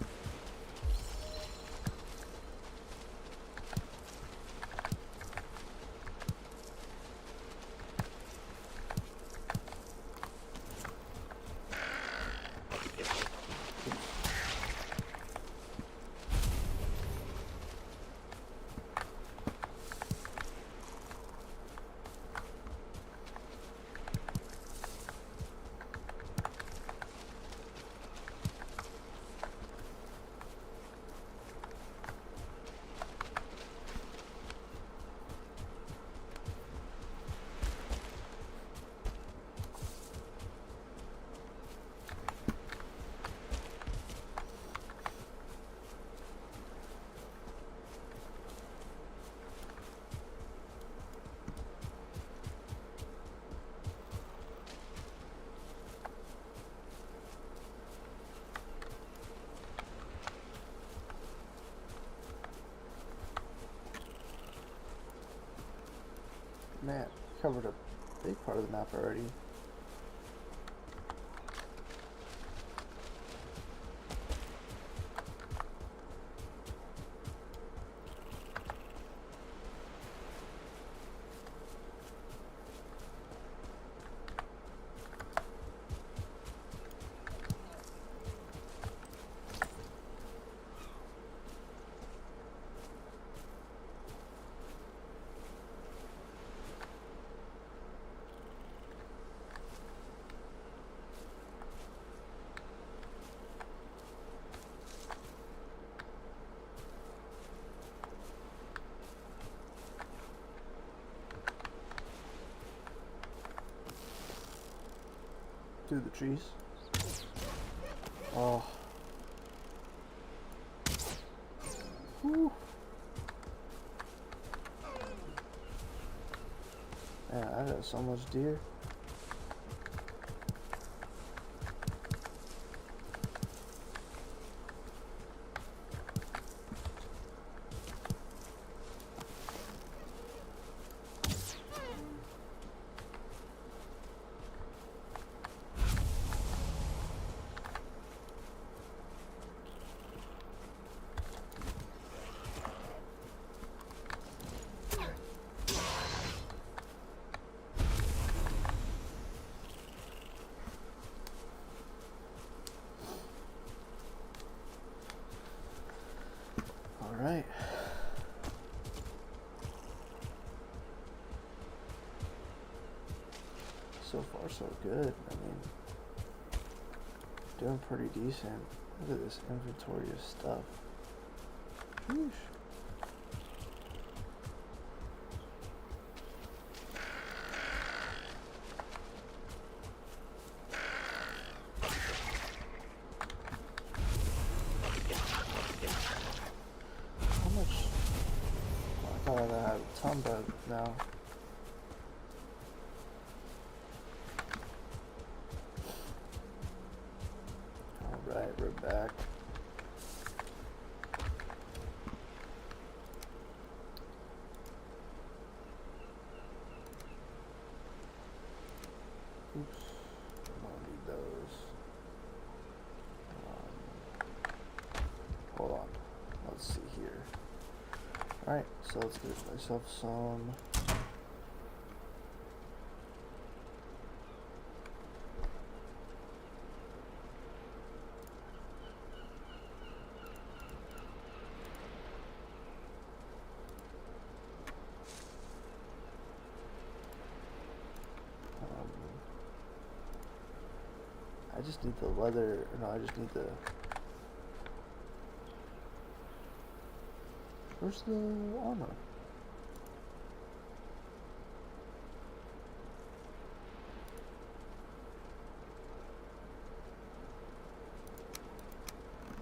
Man, covered a big part of the map already. through the trees. Oh. Whew. Man, I got so much deer. Alright. So far so good. I mean, doing pretty decent. Look at this inventory of stuff. Whoosh. I had a ton but now. Alright, we're back. Oops. I don't need those. Hold on. Let's see here. Alright, so let's get myself some. I just need the leather. No, I just need the. Where's the armor?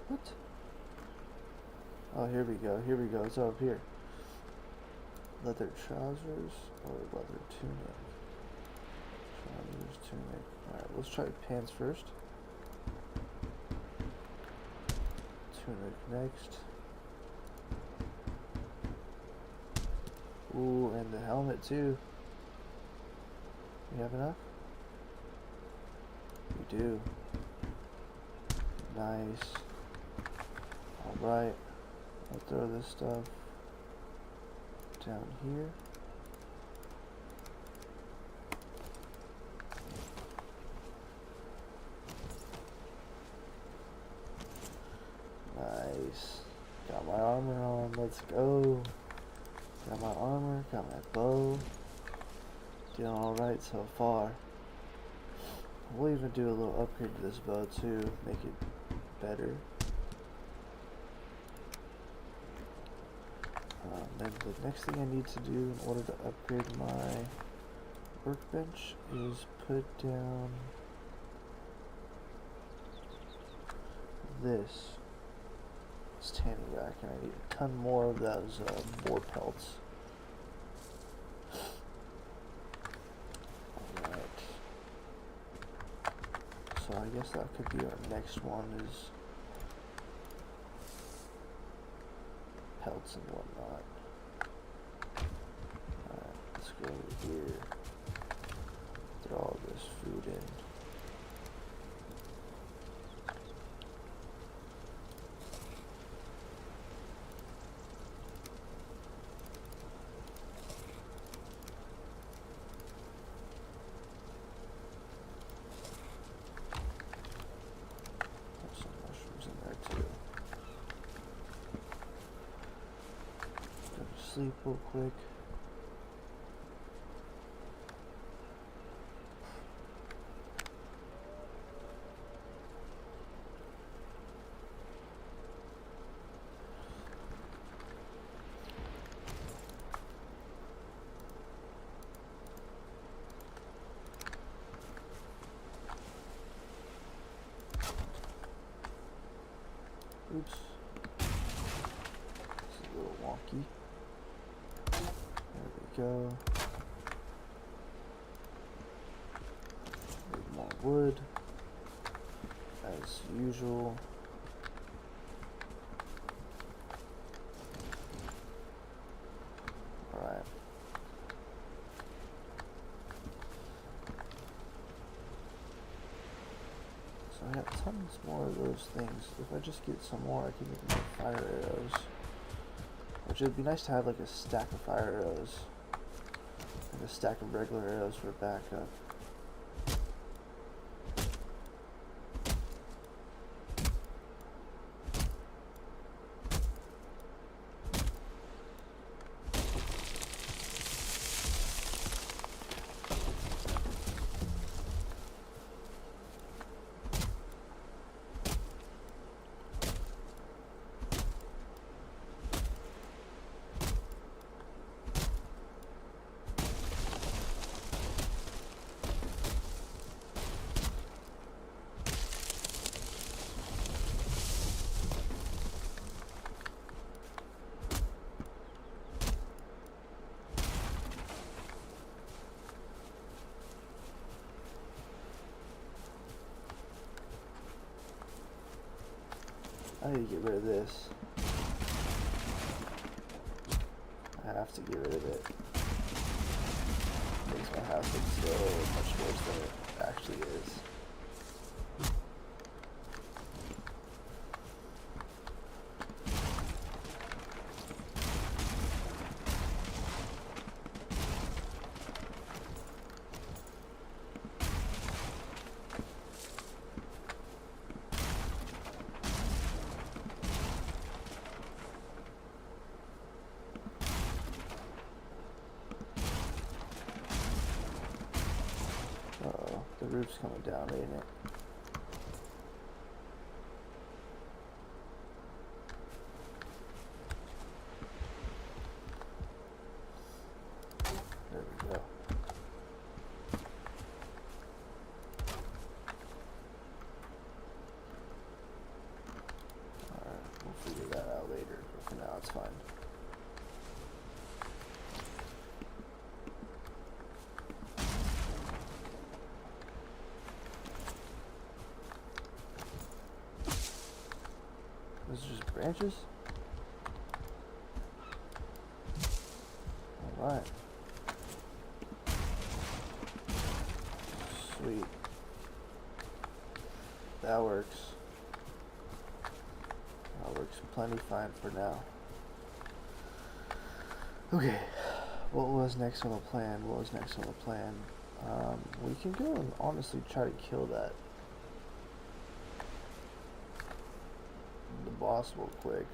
What? Oh, here we go. Here we go. It's up here. Leather trousers or leather tunic? Trousers, tunic. Alright, let's try pants first. Tunic next. Ooh, and the helmet too. We have enough? We do. Nice. Alright. I'll throw this stuff down here. Nice. Got my armor on. Let's go. Got my armor. Got my bow. Doing alright so far. We'll even do a little upgrade to this bow too. Make it better. Then the next thing I need to do in order to upgrade my workbench is put down this tanning rack, and I need a ton more of those boar pelts. Alright. So I guess that could be our next one, is pelts and whatnot. Alright, let's go over here. Throw all this food in. Sleep real quick. hockey. There we go. Need more wood, as usual. Alright. So I got tons more of those things. If I just get some more, I can get more fire arrows. Which would be nice to have like a stack of fire arrows. And a stack of regular arrows for backup. I need to get rid of this. I have to get rid of it. It makes my house look so much worse than it actually is. The roof's coming down, ain't it? There we go. Alright, we'll figure that out later, but for now it's fine. Those are just branches? Alright. Sweet. That works. That works plenty fine for now. Okay. What was next on the plan? We can go and honestly try to kill that boss real quick.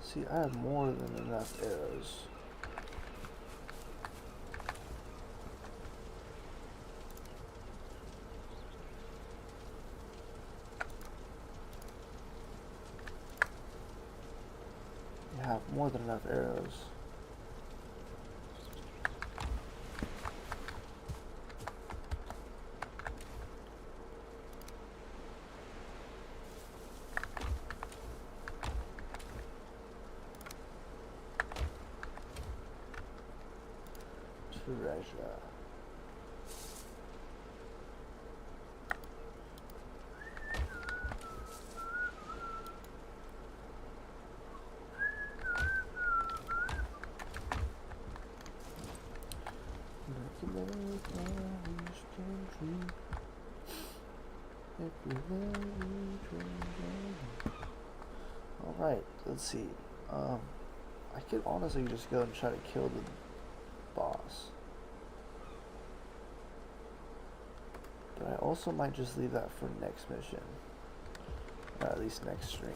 See, I have more than enough arrows. Have more than enough arrows. Treasure. Alright, let's see. I could honestly just go and try to kill the boss. But I also might just leave that for next mission. Or at least next stream.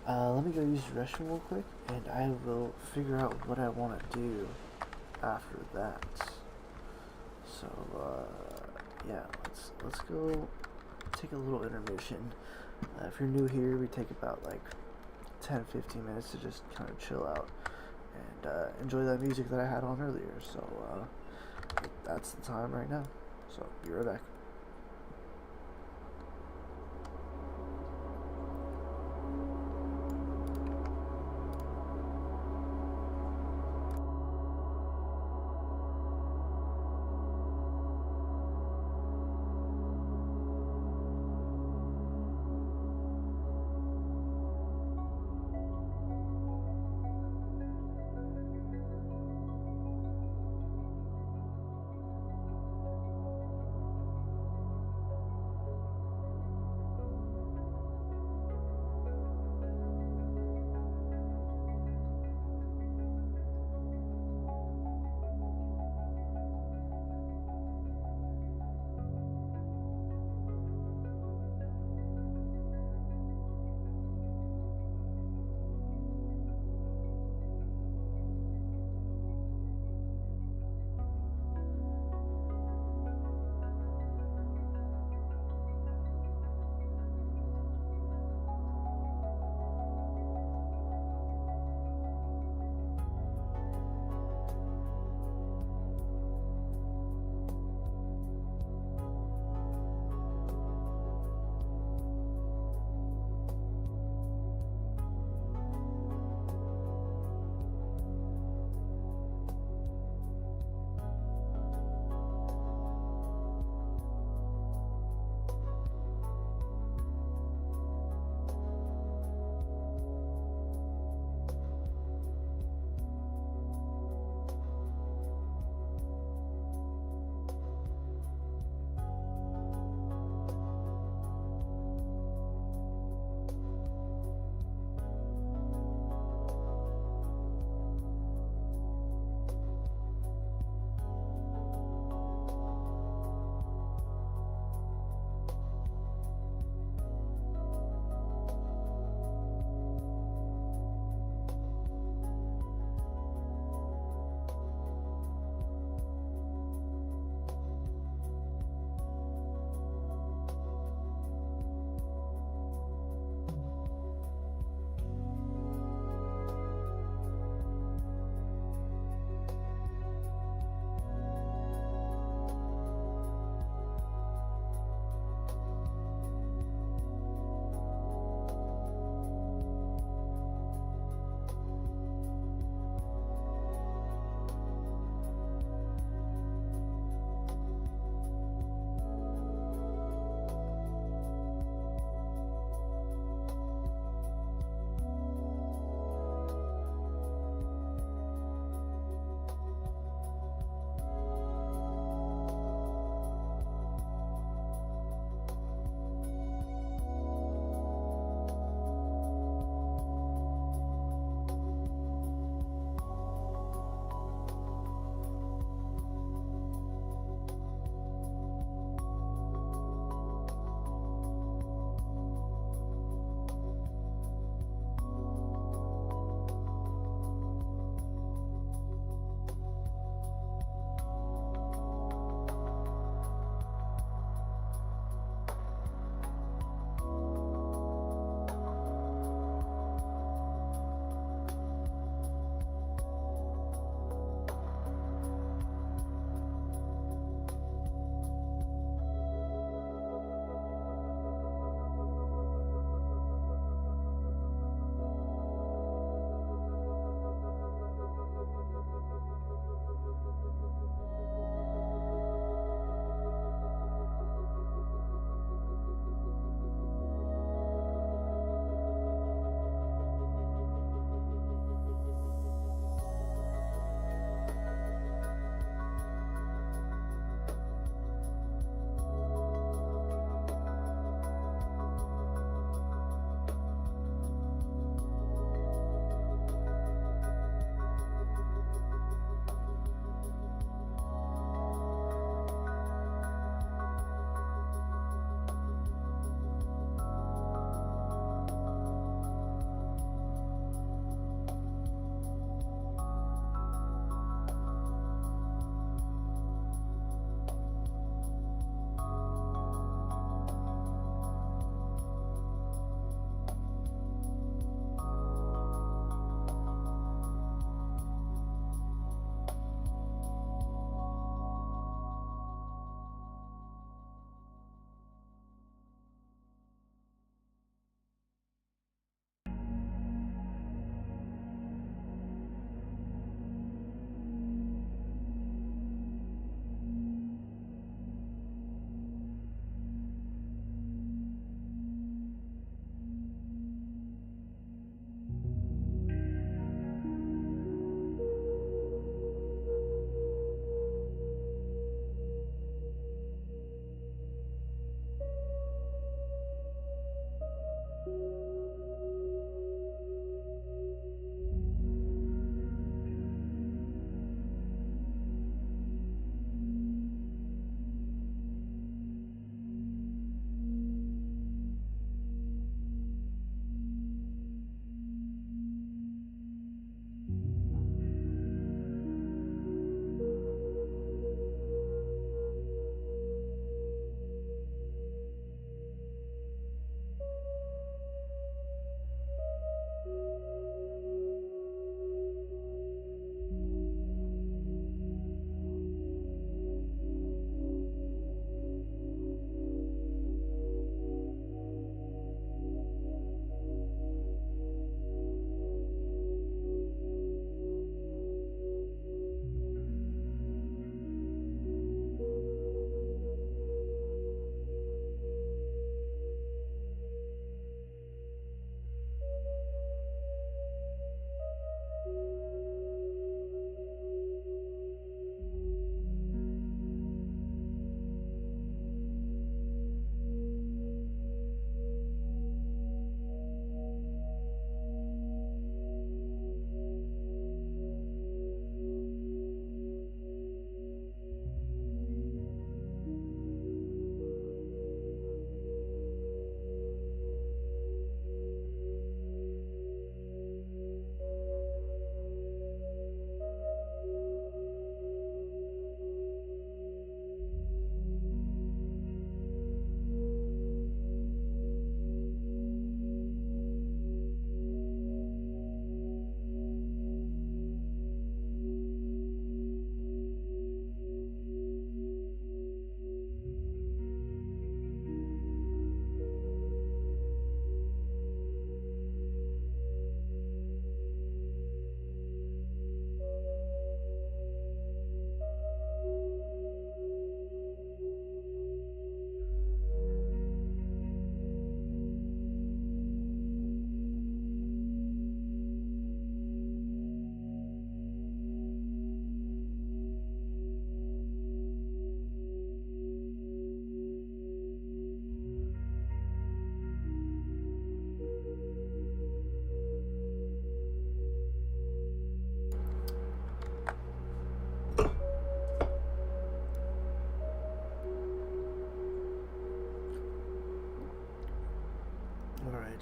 Let me go use the restroom real quick, and I will figure out what I want to do after that. So, yeah, let's go take a little intermission. If you're new here, we take about like 10-15 minutes to just kind of chill out and enjoy that music that I had on earlier. So that's the time right now. So be right back.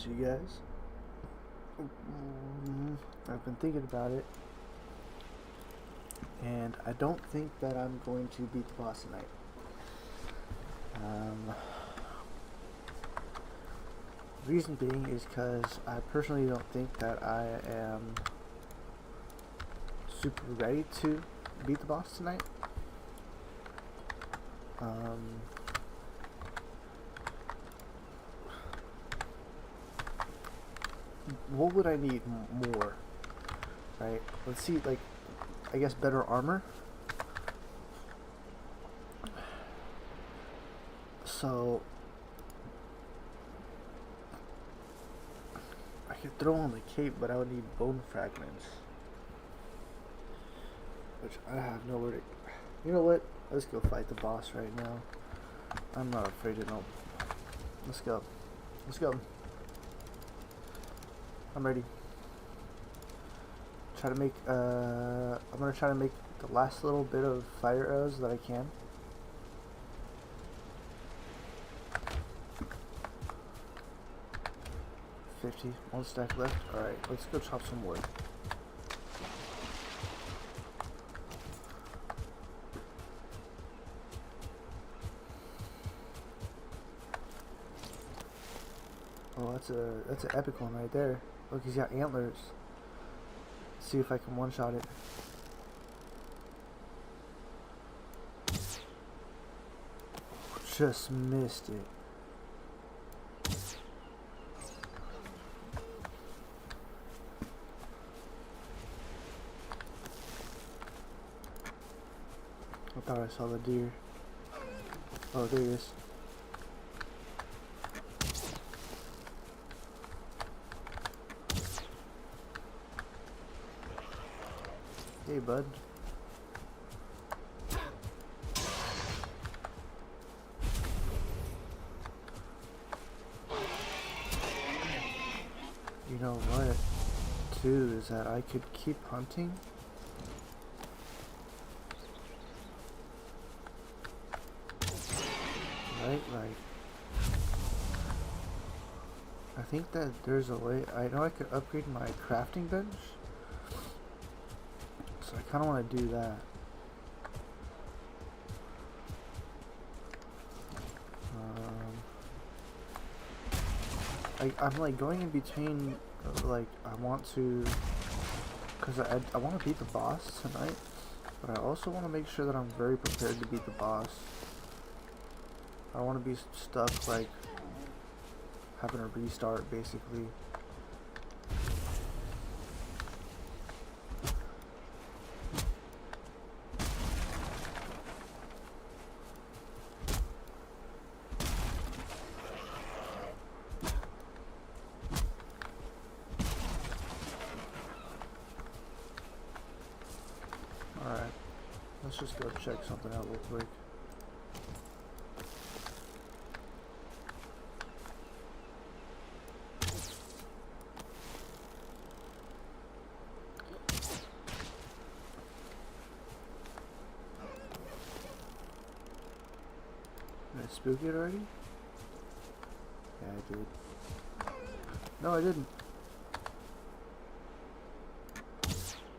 to you guys. I've been thinking about it, and I don't think that I'm going to beat the boss tonight. Reason being is because I personally don't think that I am super ready to beat the boss tonight. What would I need more? Right? Let's see, like, I guess better armor. So I could throw on the cape, but I would need bone fragments, which I have nowhere to. You know what? Let's go fight the boss right now. I'm not afraid to know. Let's go. Let's go. I'm ready. Try to make. I'm gonna try to make the last little bit of fire arrows that I can. One stack left. Alright, let's go chop some wood. Oh, that's an epic one right there. Look, he's got antlers. Let's see if I can one-shot it. Just missed it. I thought I saw the deer. Oh, there he is. Hey, bud. You know what, too, is that I could keep hunting. Right. I think that there's a way. I know I could upgrade my crafting bench, so I kind of want to do that. I'm like going in between, like I want to, because I want to beat the boss tonight, but I also want to make sure that I'm very prepared to beat the boss. I don't want to be stuck, like, having to restart, basically. Alright, let's just go check something out real quick. Did I spook it already? Yeah, I did. No, I didn't.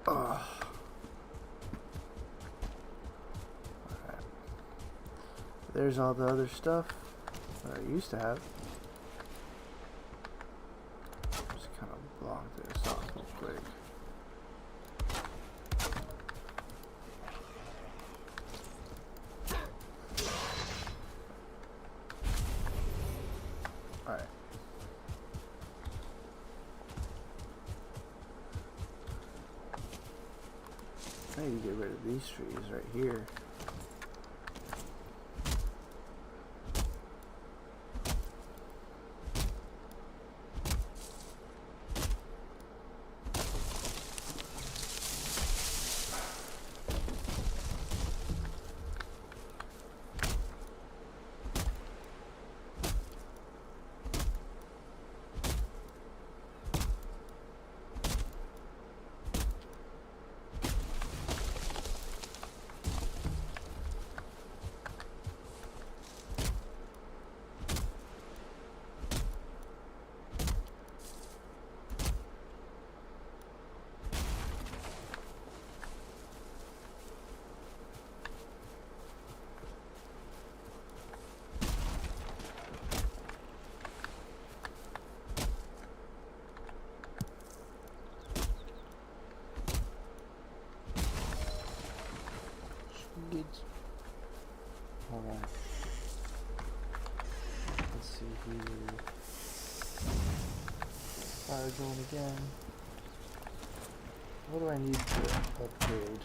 Ugh. Alright. There's all the other stuff that I used to have. Just kind of block this off real quick. Alright. I need to get rid of these trees right here. seeds. Alright. Let's see here. Fire going again. What do I need to upgrade?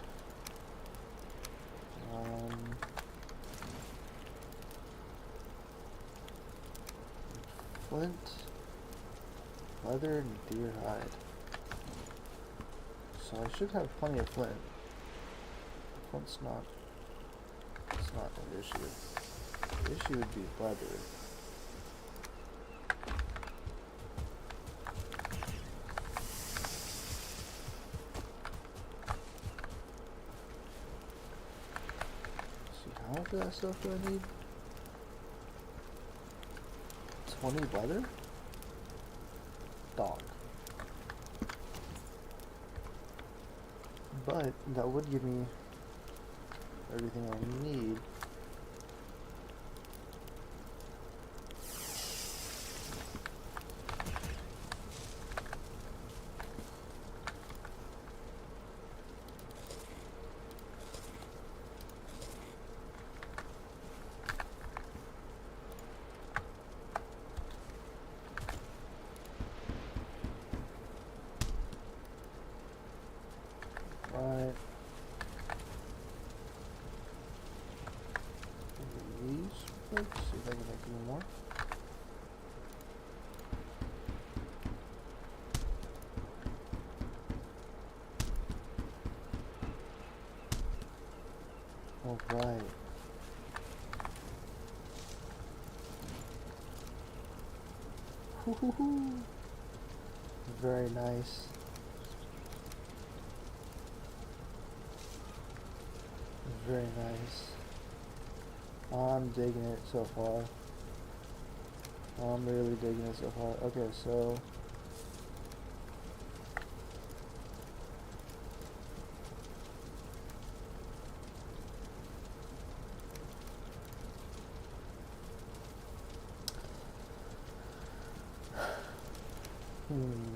Flint, leather, and deer hide. So I should have plenty of flint. Flint's not. It's not an issue. The issue would be leather. How much of that stuff do I need? 20 leather? Dog. But that would give me everything I need. Right. These, let's see if I can make any more. All right. Hoo-hoo-hoo. Very nice. Very nice. I'm digging it so far. I'm really digging it so far. Okay, so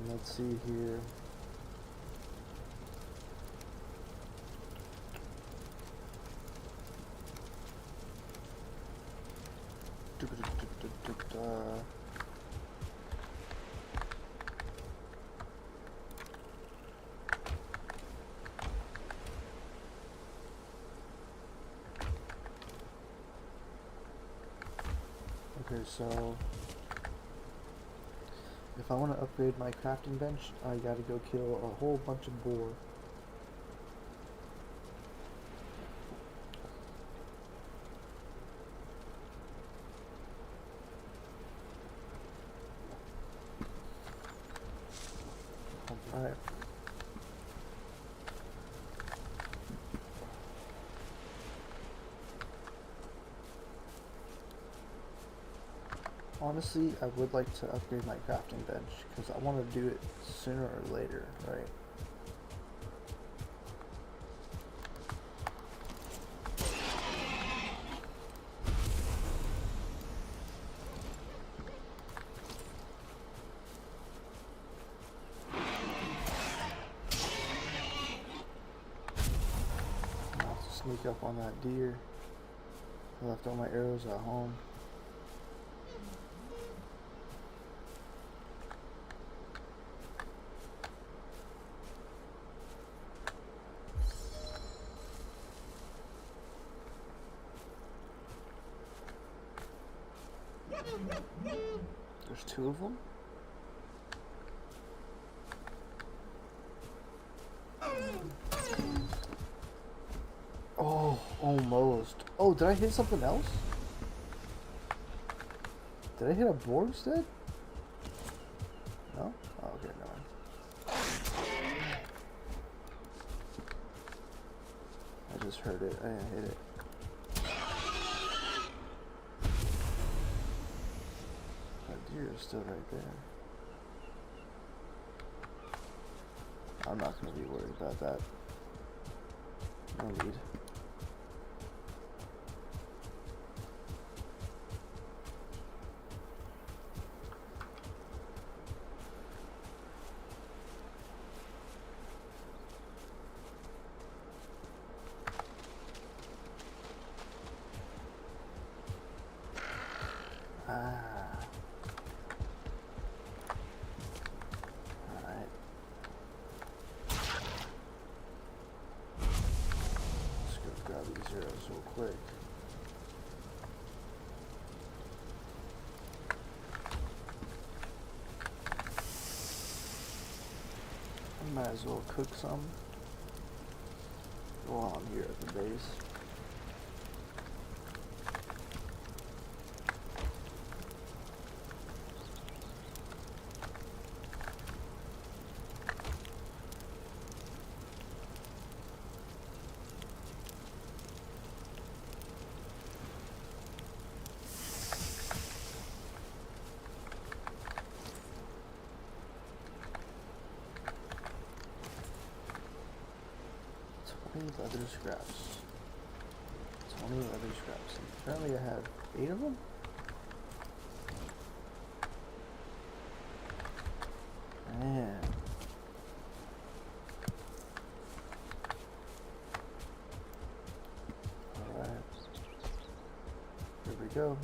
let's see here. Okay, so if I want to upgrade my crafting bench, I gotta go kill a whole bunch of boar. Alright. Honestly, I would like to upgrade my crafting bench because I want to do it sooner or later, right? I'll have to sneak up on that deer. I left all my arrows at home. There's two of them? Oh, almost. Oh, did I hit something else? Did I hit a boar instead? No? Oh, okay, no. I just heard it. I didn't hit it. That deer is still right there. I'm not going to be worried about that. No need. arrows real quick. I might as well cook some while I'm here at the base. Leather scraps. 20 leather scraps. Apparently I have 8 of them? Man. Alright. Here we go.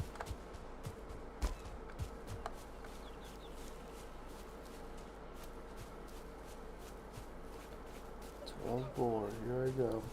12 boar. Here I go.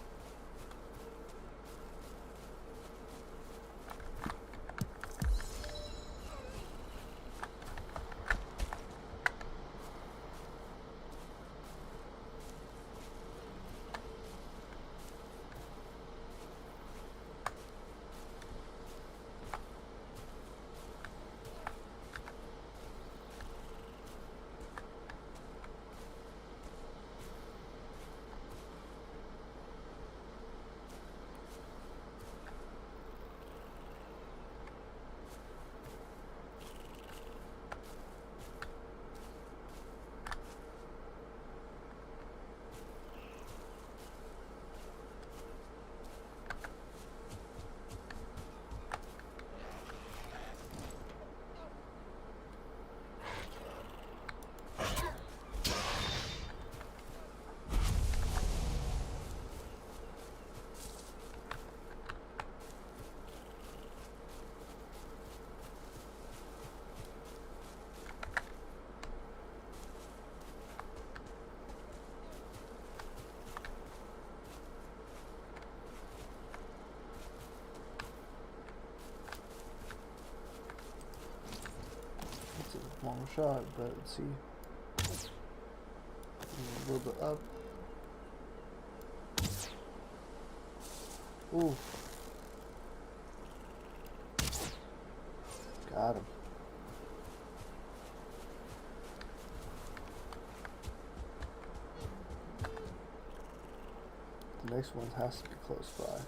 Long shot, but let's see. A little bit up. Ooh. Got him. The next one has to be close by.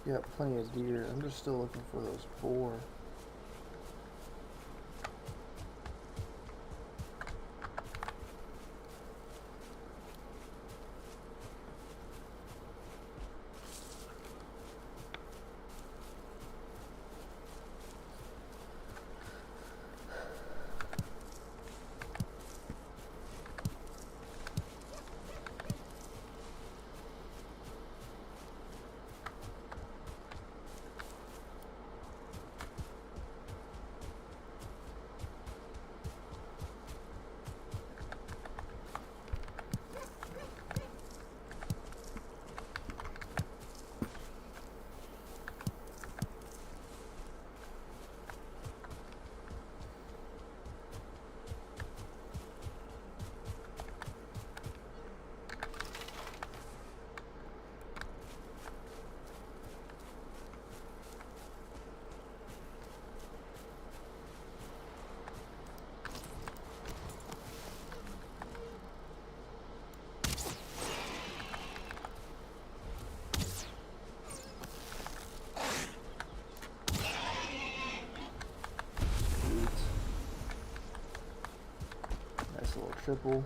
Got plenty of deer. I'm just still looking for those boar. Triple.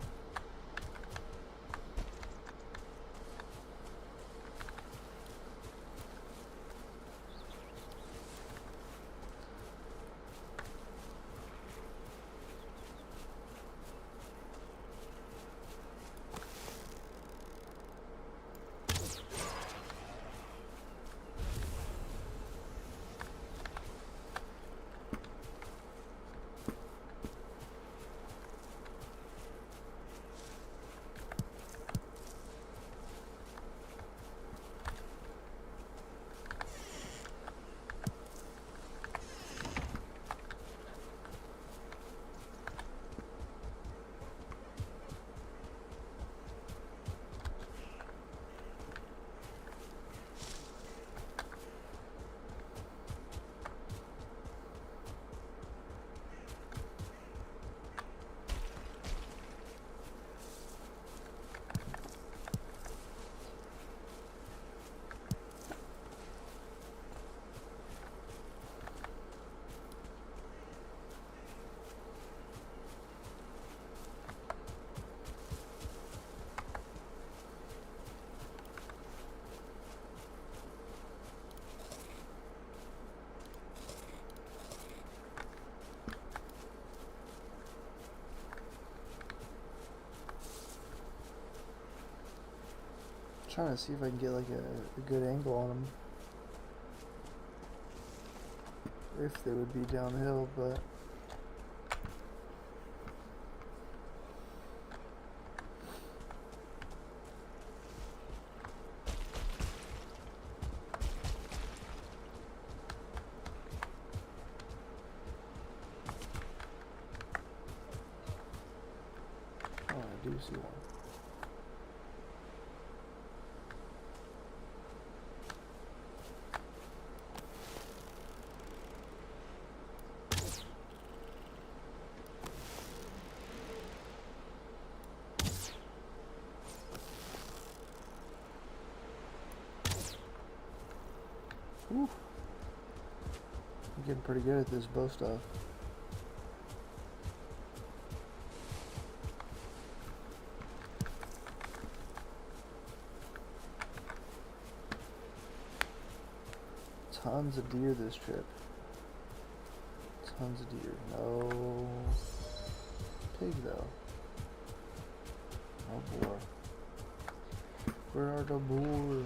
trying to see if I can get like a good angle on them. If they would be downhill, but oh, I do see one. Whew. I'm getting pretty good at this bow stuff. Tons of deer this trip. Tons of deer. No pig though. No boar. Where are the boar?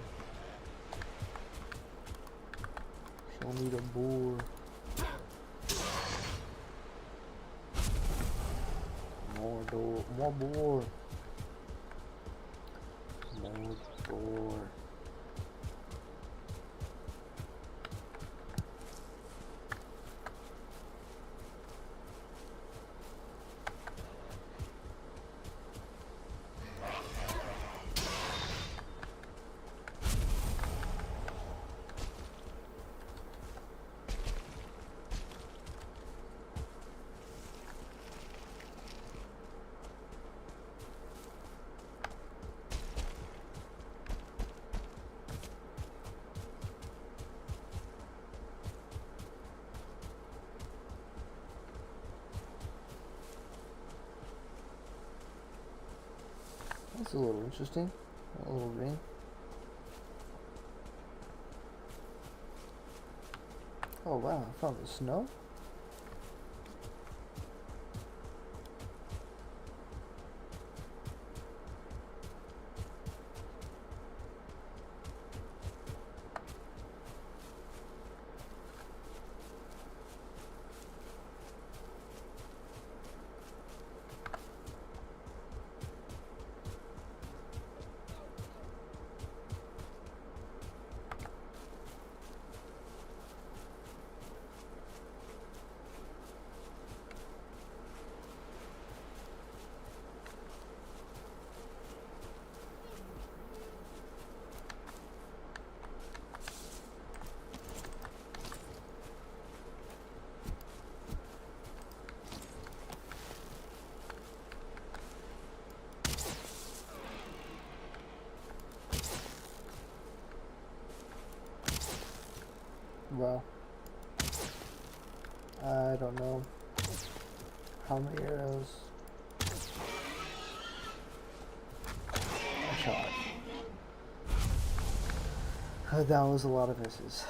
Show me the boar. More boar. More boar. More boar. That's a little interesting. A little green. Oh wow, I found the snow? Wow. I don't know how many arrows I shot. That was a lot of misses.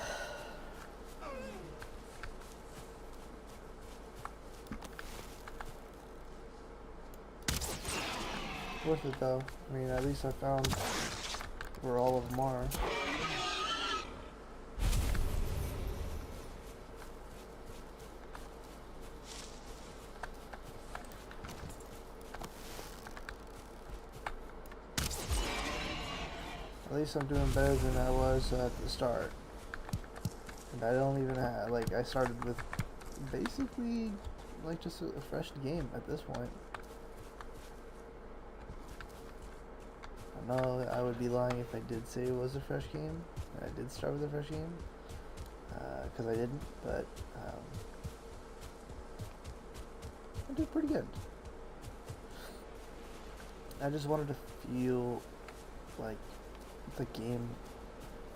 Worth it though. I mean, at least I found where all of them are. At least I'm doing better than I was at the start. And I don't even have, like, I started with basically, like, just a fresh game at this point. I know I would be lying if I did say it was a fresh game. I did start with a fresh game. Because I didn't, but I did pretty good. I just wanted to feel like the game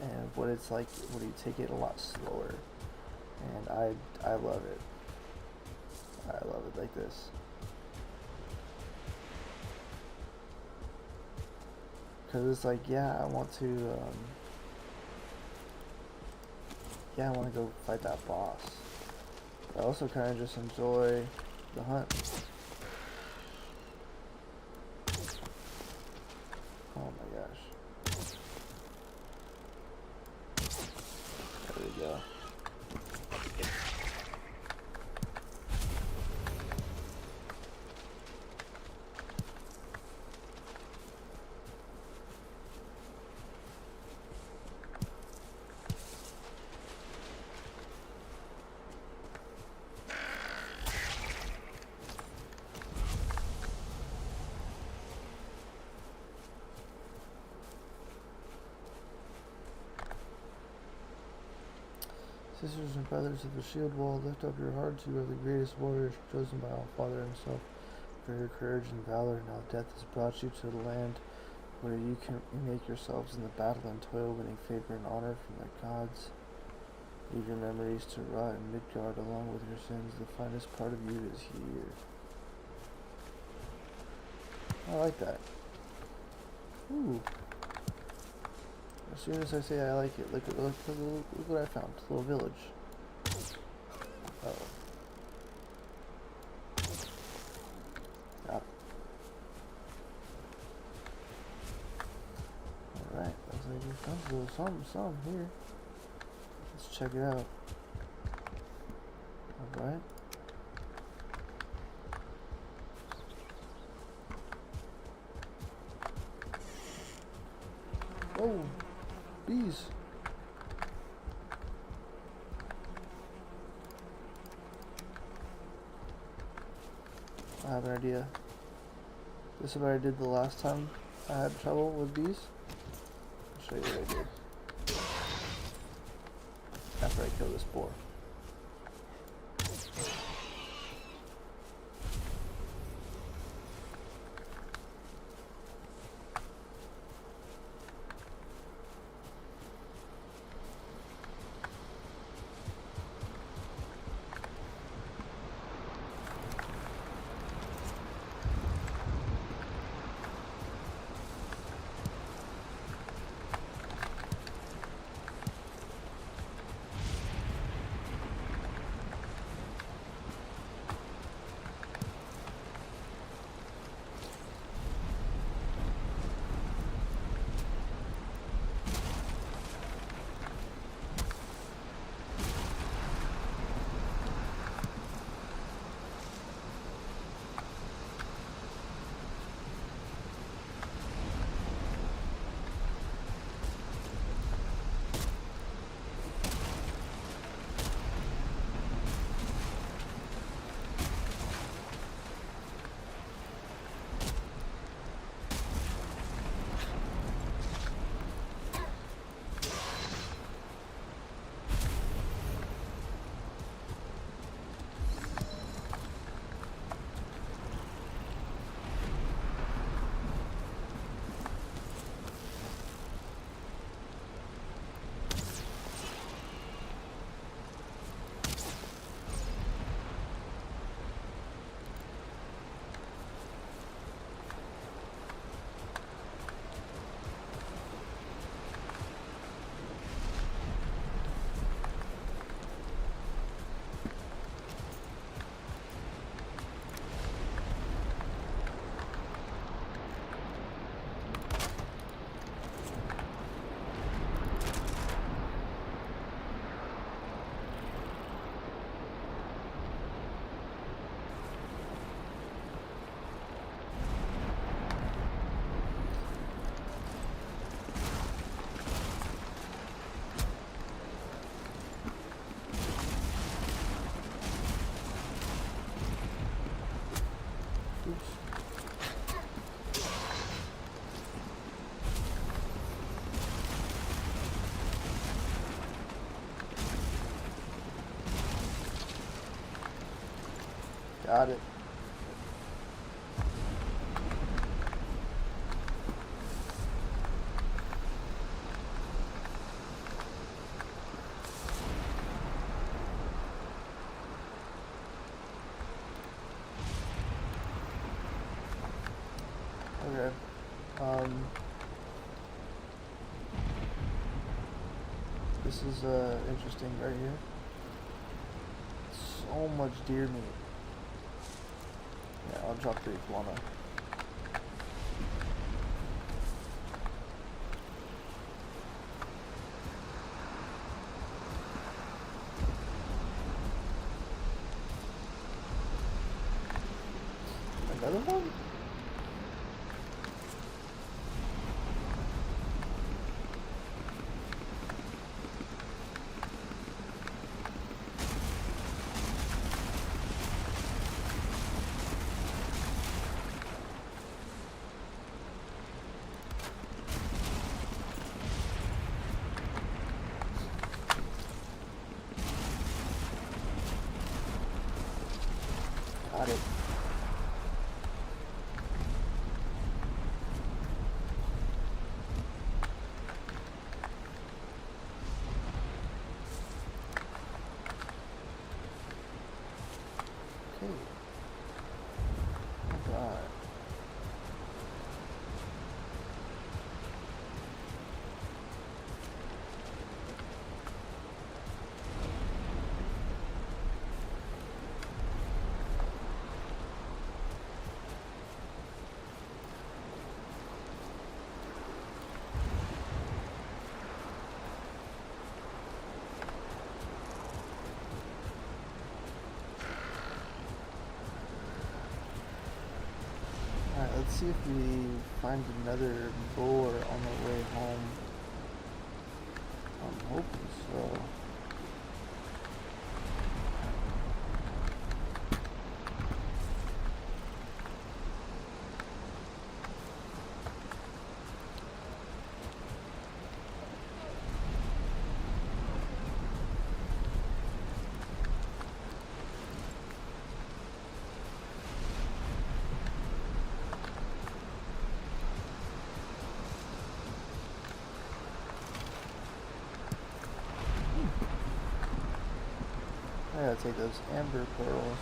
and what it's like when you take it a lot slower, and I love it. I love it like this, because it's like, yeah, I want to yeah, I want to go fight that boss. I also kind of just enjoy the hunt. Oh my gosh. Sisters and brothers of the shield wall, lift up your hearts. You are the greatest warriors chosen by All Father himself. For your courage and valor, now death has brought you to the land where you can make yourselves in the battle and toil, winning favor and honor from the gods. Leave your memories to rot in Midgard along with your sins. The finest part of you is here. I like that. Ooh. As soon as I say I like it, look what I found. A little village. Uh oh. Got it. Alright, looks like we found a little something here. Let's check it out. Alright. Oh, bees. I have an idea. This is what I did the last time I had trouble with bees. I'll show you what I did. After I kill this boar. Got it. Okay. This is interesting right here. So much deer meat. Yeah, I'll drop the iguana. Another one? Let's see if we find another boar on the way home. I'm hoping so. I gotta take those amber pearls.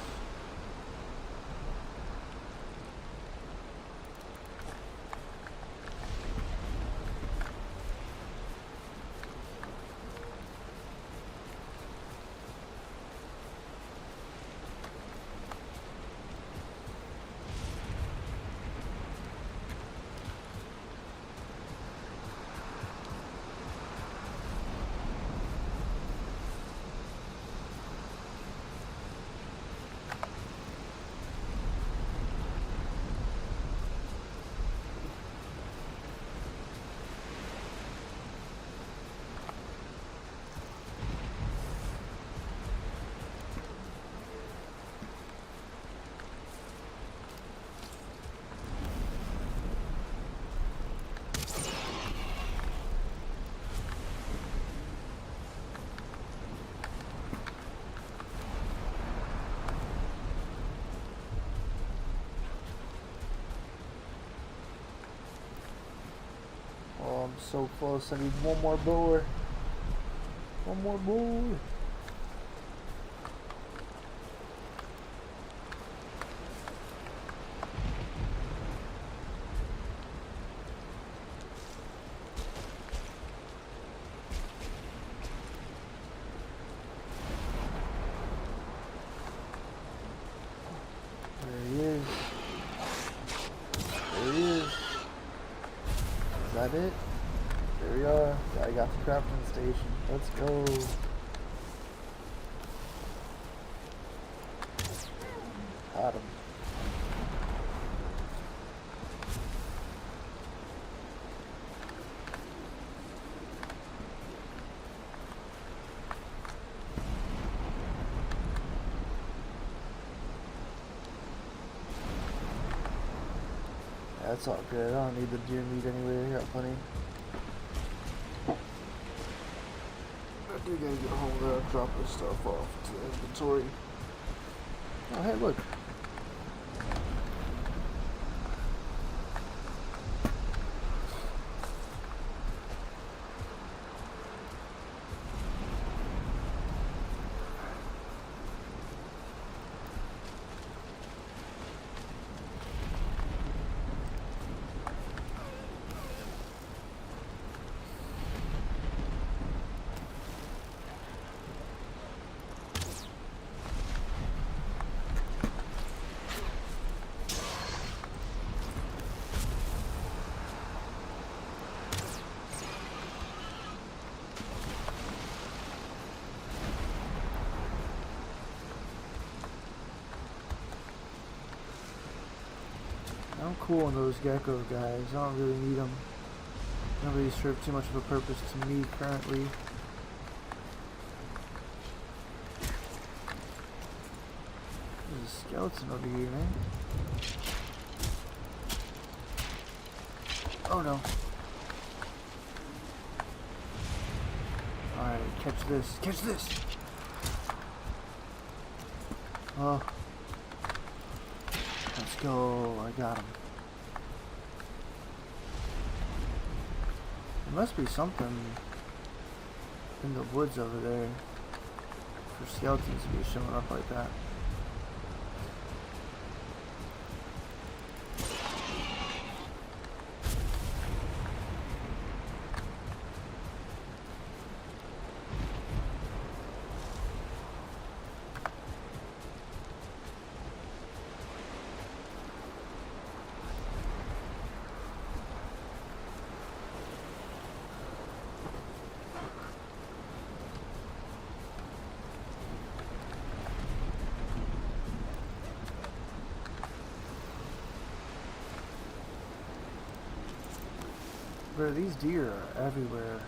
Oh, I'm so close. I need one more boar. One more boar. There he is. There he is. Is that it? There we are. I got the crafting station. Let's go. Got him. That's all good. I don't need the deer meat anyway. I got plenty. I do gotta get home there and drop this stuff off to the inventory. Oh, hey, look. I'm cool on those gecko guys. I don't really need them. They don't really serve too much of a purpose to me currently. There's a skeleton over here, man. Oh no. Alright, catch this. Catch this! Oh. Let's go. I got him. There must be something in the woods over there for skeletons to be showing up like that. Bro, these deer are everywhere.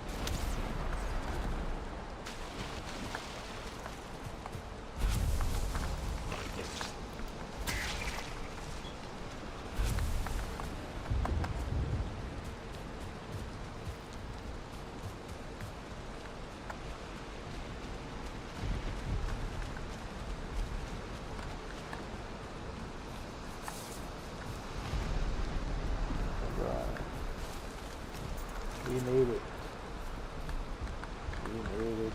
We made it. We made it.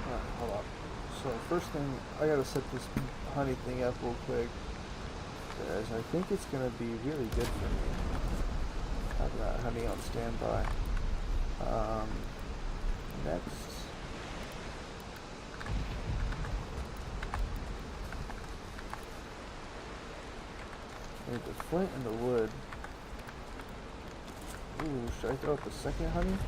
Alright, hold up. So first thing, I gotta set this honey thing up real quick, because I think it's gonna be really good for me. Have that honey on standby. Next, I need the flint and the wood. Ooh, should I throw out the second honey?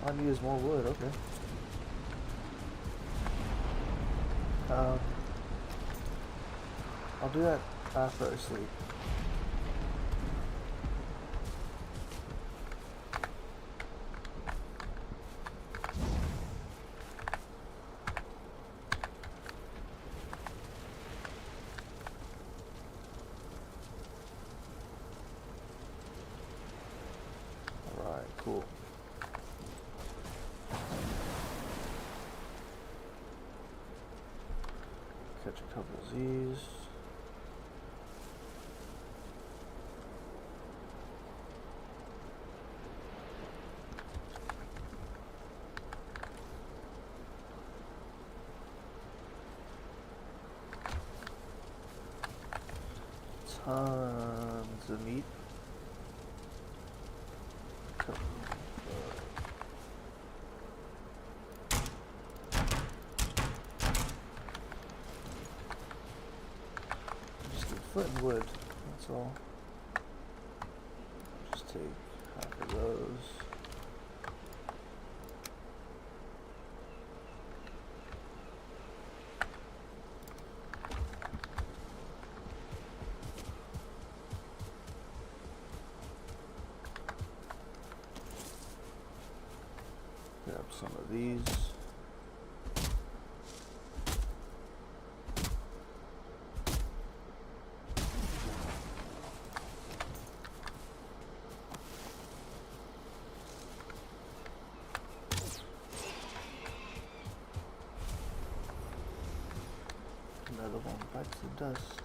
All I need is more wood, okay. I'll do that after I sleep. Alright, cool. Catch a couple of these. Tons of meat. Just need flint and wood, that's all. Just take half of those. Grab some of these. Another one bites the dust.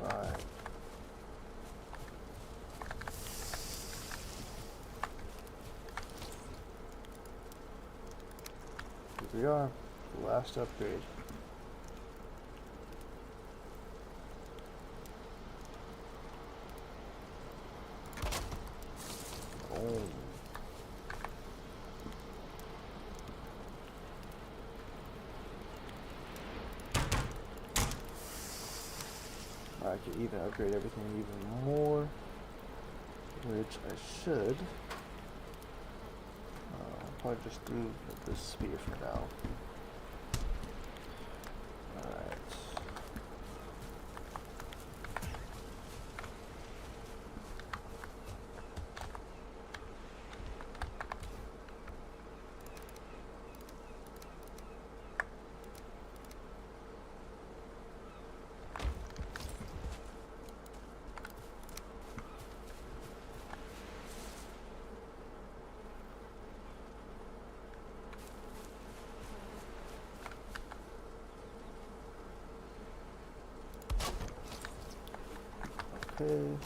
Right. Here we are, the last upgrade. Boom. I could even upgrade everything even more, which I should. I'll probably just do this spear for now. Alright. Okay.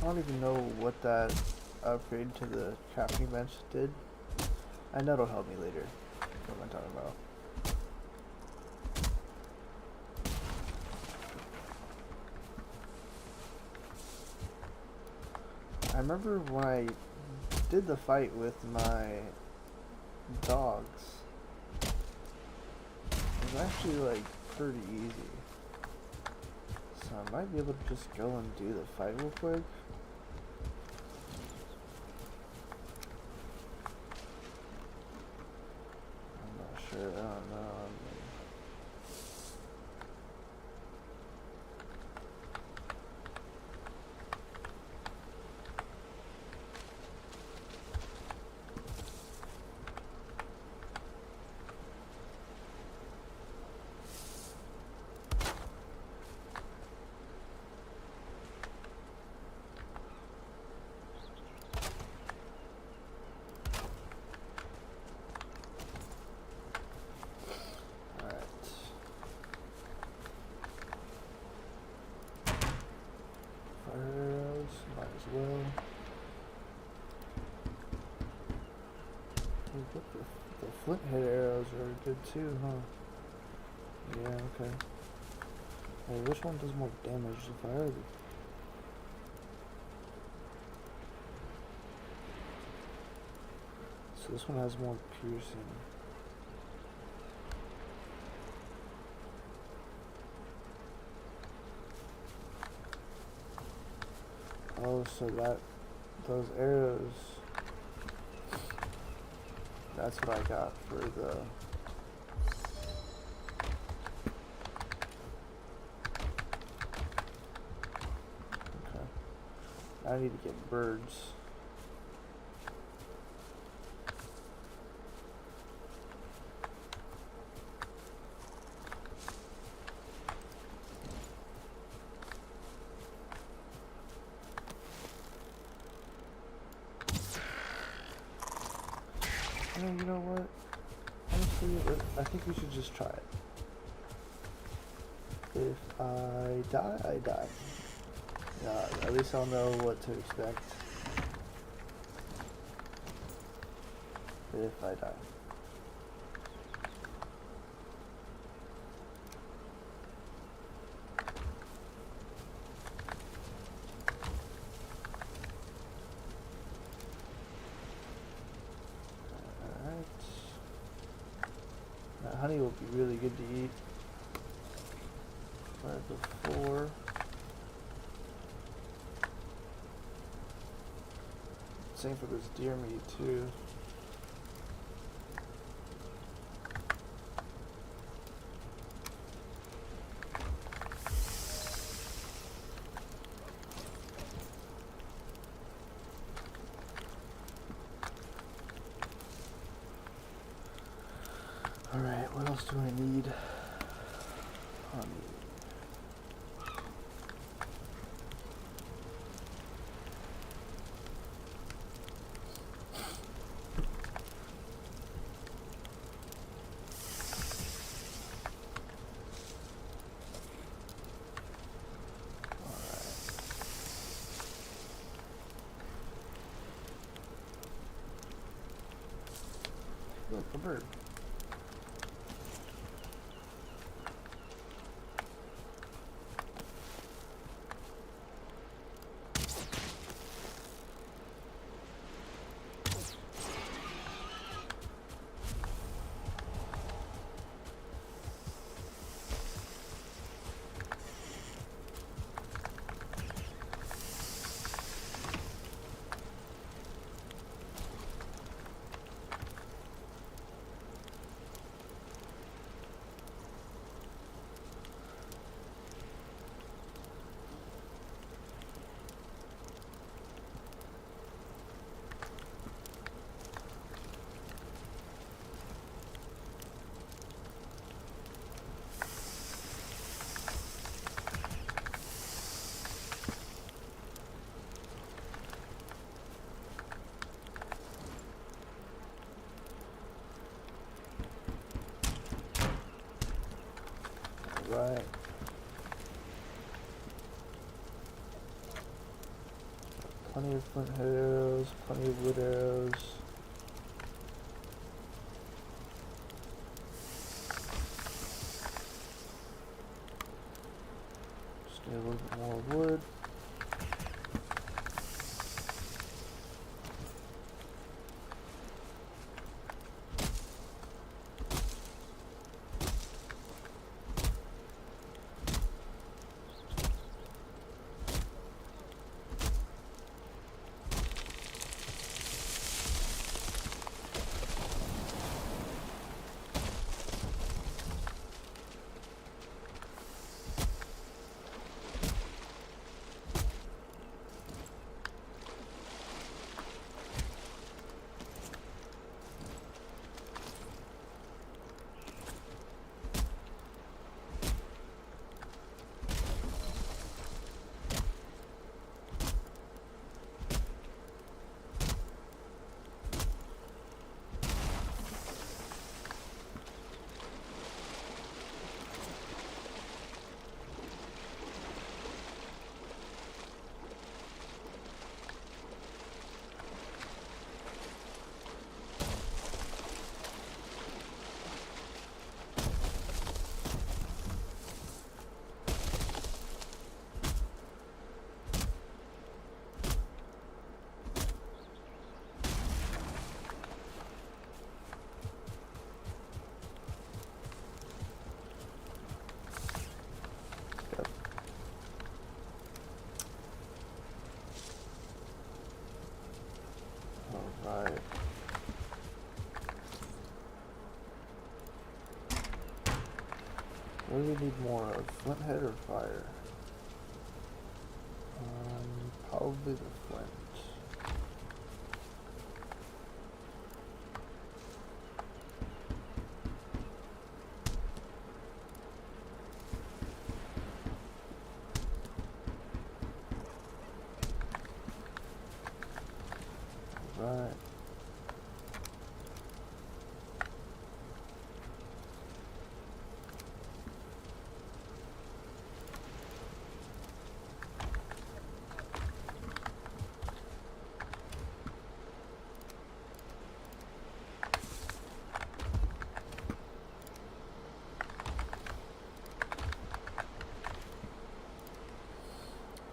I don't even know what that upgrade to the crafting bench did. I know it'll help me later. What am I talking about? I remember when I did the fight with my dogs, it was actually like pretty easy. So I might be able to just go and do the fight real quick. I'm not sure, I don't know. Well, the flint head arrows are good too, huh? Yeah, okay. Hey, which one does more damage? The fire or the... So this one has more piercing. Oh, so those arrows, that's what I got for the... Okay. I need to get birds. You know what? Honestly, I think we should just try it. If I die, I die. At least I'll know what to expect if I die. Honey will be really good to eat. Right before. Same for this deer meat too. Alright, what else do I need? Honey. Look, a bird. Right. Plenty of flint arrows, plenty of wood arrows. Just get a little bit more wood. Alright. What do we need more of? Flint head or fire? Probably the flint. Right.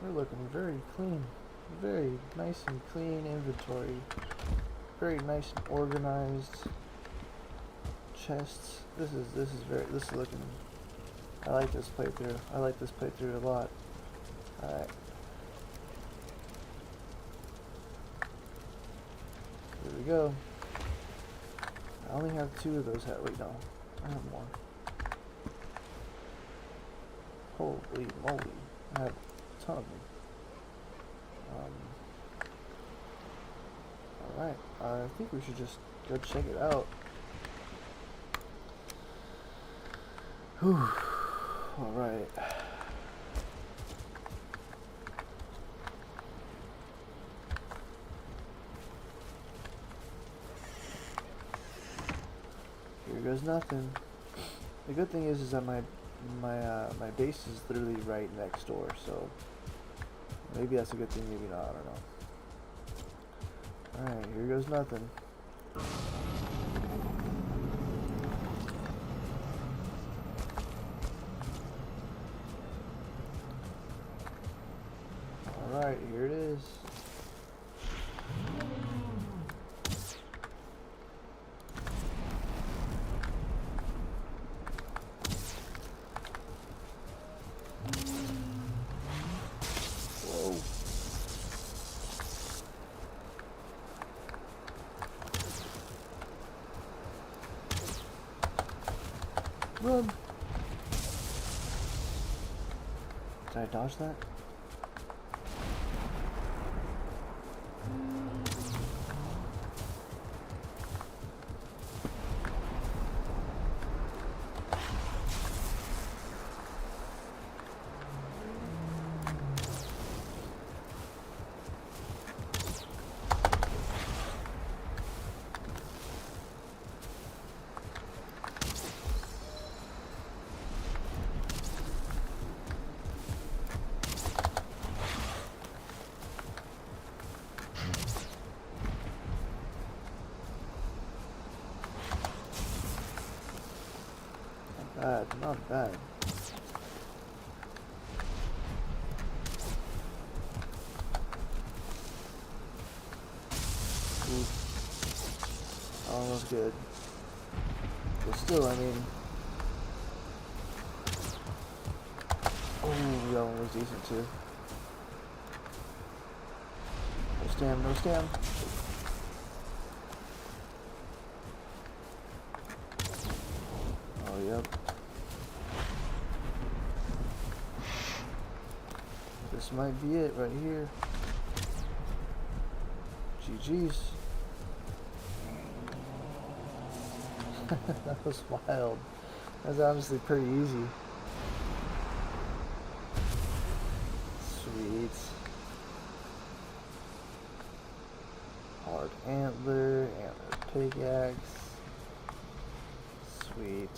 We're looking very clean. Very nice and clean inventory. Very nice and organized. Chests. This is looking. I like this playthrough. I like this playthrough a lot. Alright. Here we go. I only have 2 of those. Wait, no. I have more. Holy moly. I have a ton of them. Alright, I think we should just go check it out. Whew. Alright. Here goes nothing. The good thing is that my base is literally right next door, so maybe that's a good thing, maybe not, I don't know. Alright, here goes nothing. Alright, here it is. Run! Did I dodge that? bad, not bad. Ooh. Almost good. But still, I mean... Oh, that one was decent too. No stam, no stam. Oh, yep. This might be it right here. GG's. That was wild. That was honestly pretty easy. Sweet. Hard antler, pickaxe. Sweet.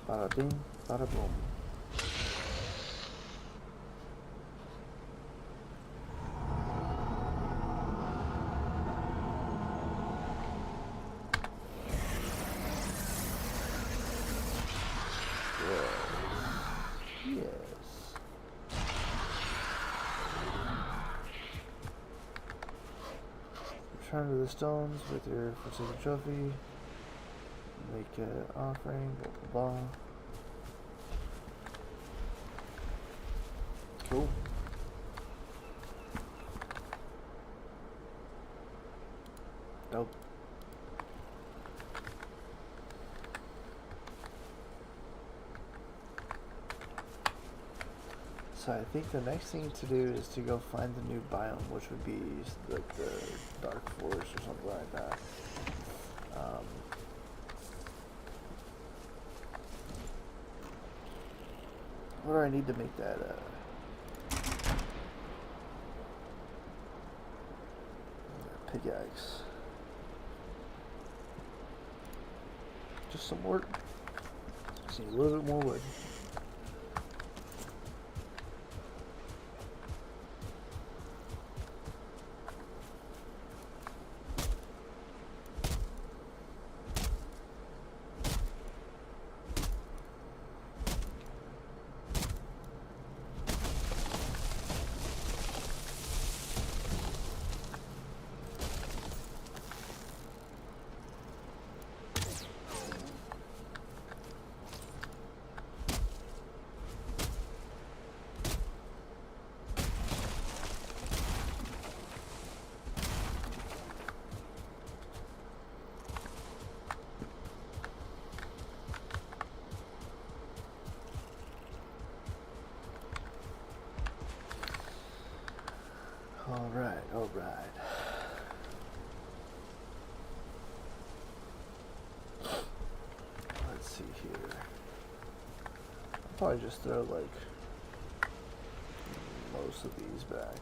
Bada bing, bada boom. Yes. Return to the stones with your forsaken trophy. Make an offering, blah blah blah. Cool. Nope. So I think the next thing to do is to go find the new biome, which would be like the dark forest or something like that. What do I need to make that? Pickaxe. Just some wood. Just need a little bit more wood. Alright. Let's see here. I'll probably just throw like most of these back.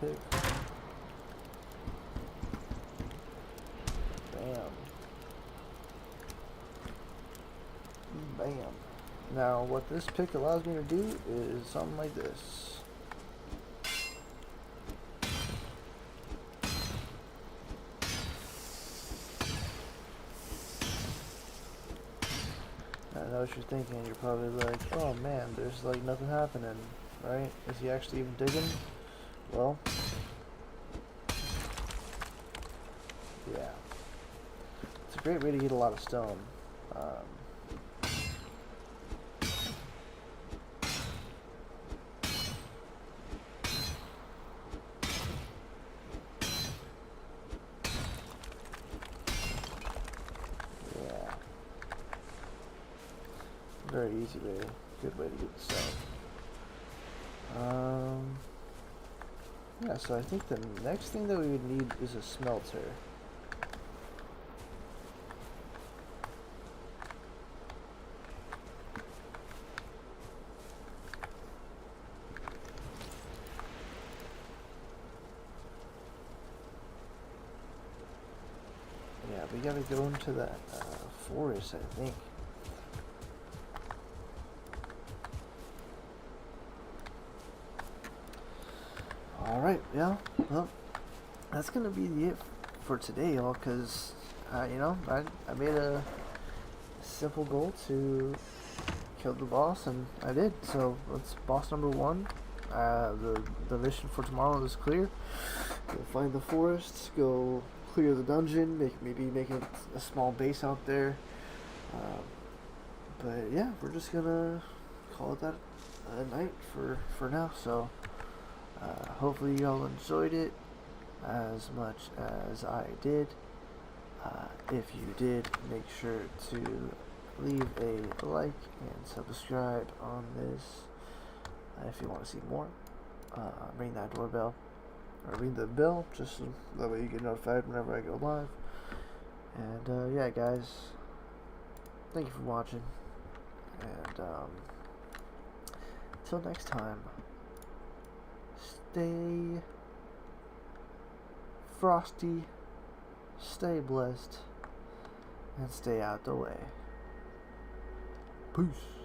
Pick. Bam. Now what this pick allows me to do is something like this. I know what you're thinking. You're probably like, oh man, there's like nothing happening, right? Is he actually even digging? Well, yeah. It's a great way to get a lot of stone. Yeah. Very easy way, good way to get the stone. Yeah, so I think the next thing that we would need is a smelter. we gotta go into that forest, I think. Alright, yeah, well, that's gonna be it for today, y'all, because, you know, I made a simple goal to kill the boss, and I did. So that's boss number 1. The mission for tomorrow is clear. Go find the forest, go clear the dungeon, maybe make a small base out there. But yeah, we're just gonna call it that a night for now. So hopefully y'all enjoyed it as much as I did. If you did, make sure to leave a like and subscribe on this if you want to see more. Ring that doorbell, or ring the bell, just so that way you get notified whenever I go live. And yeah, guys, thank you for watching, and till next time, stay frosty, stay blessed, and stay out the way. Peace.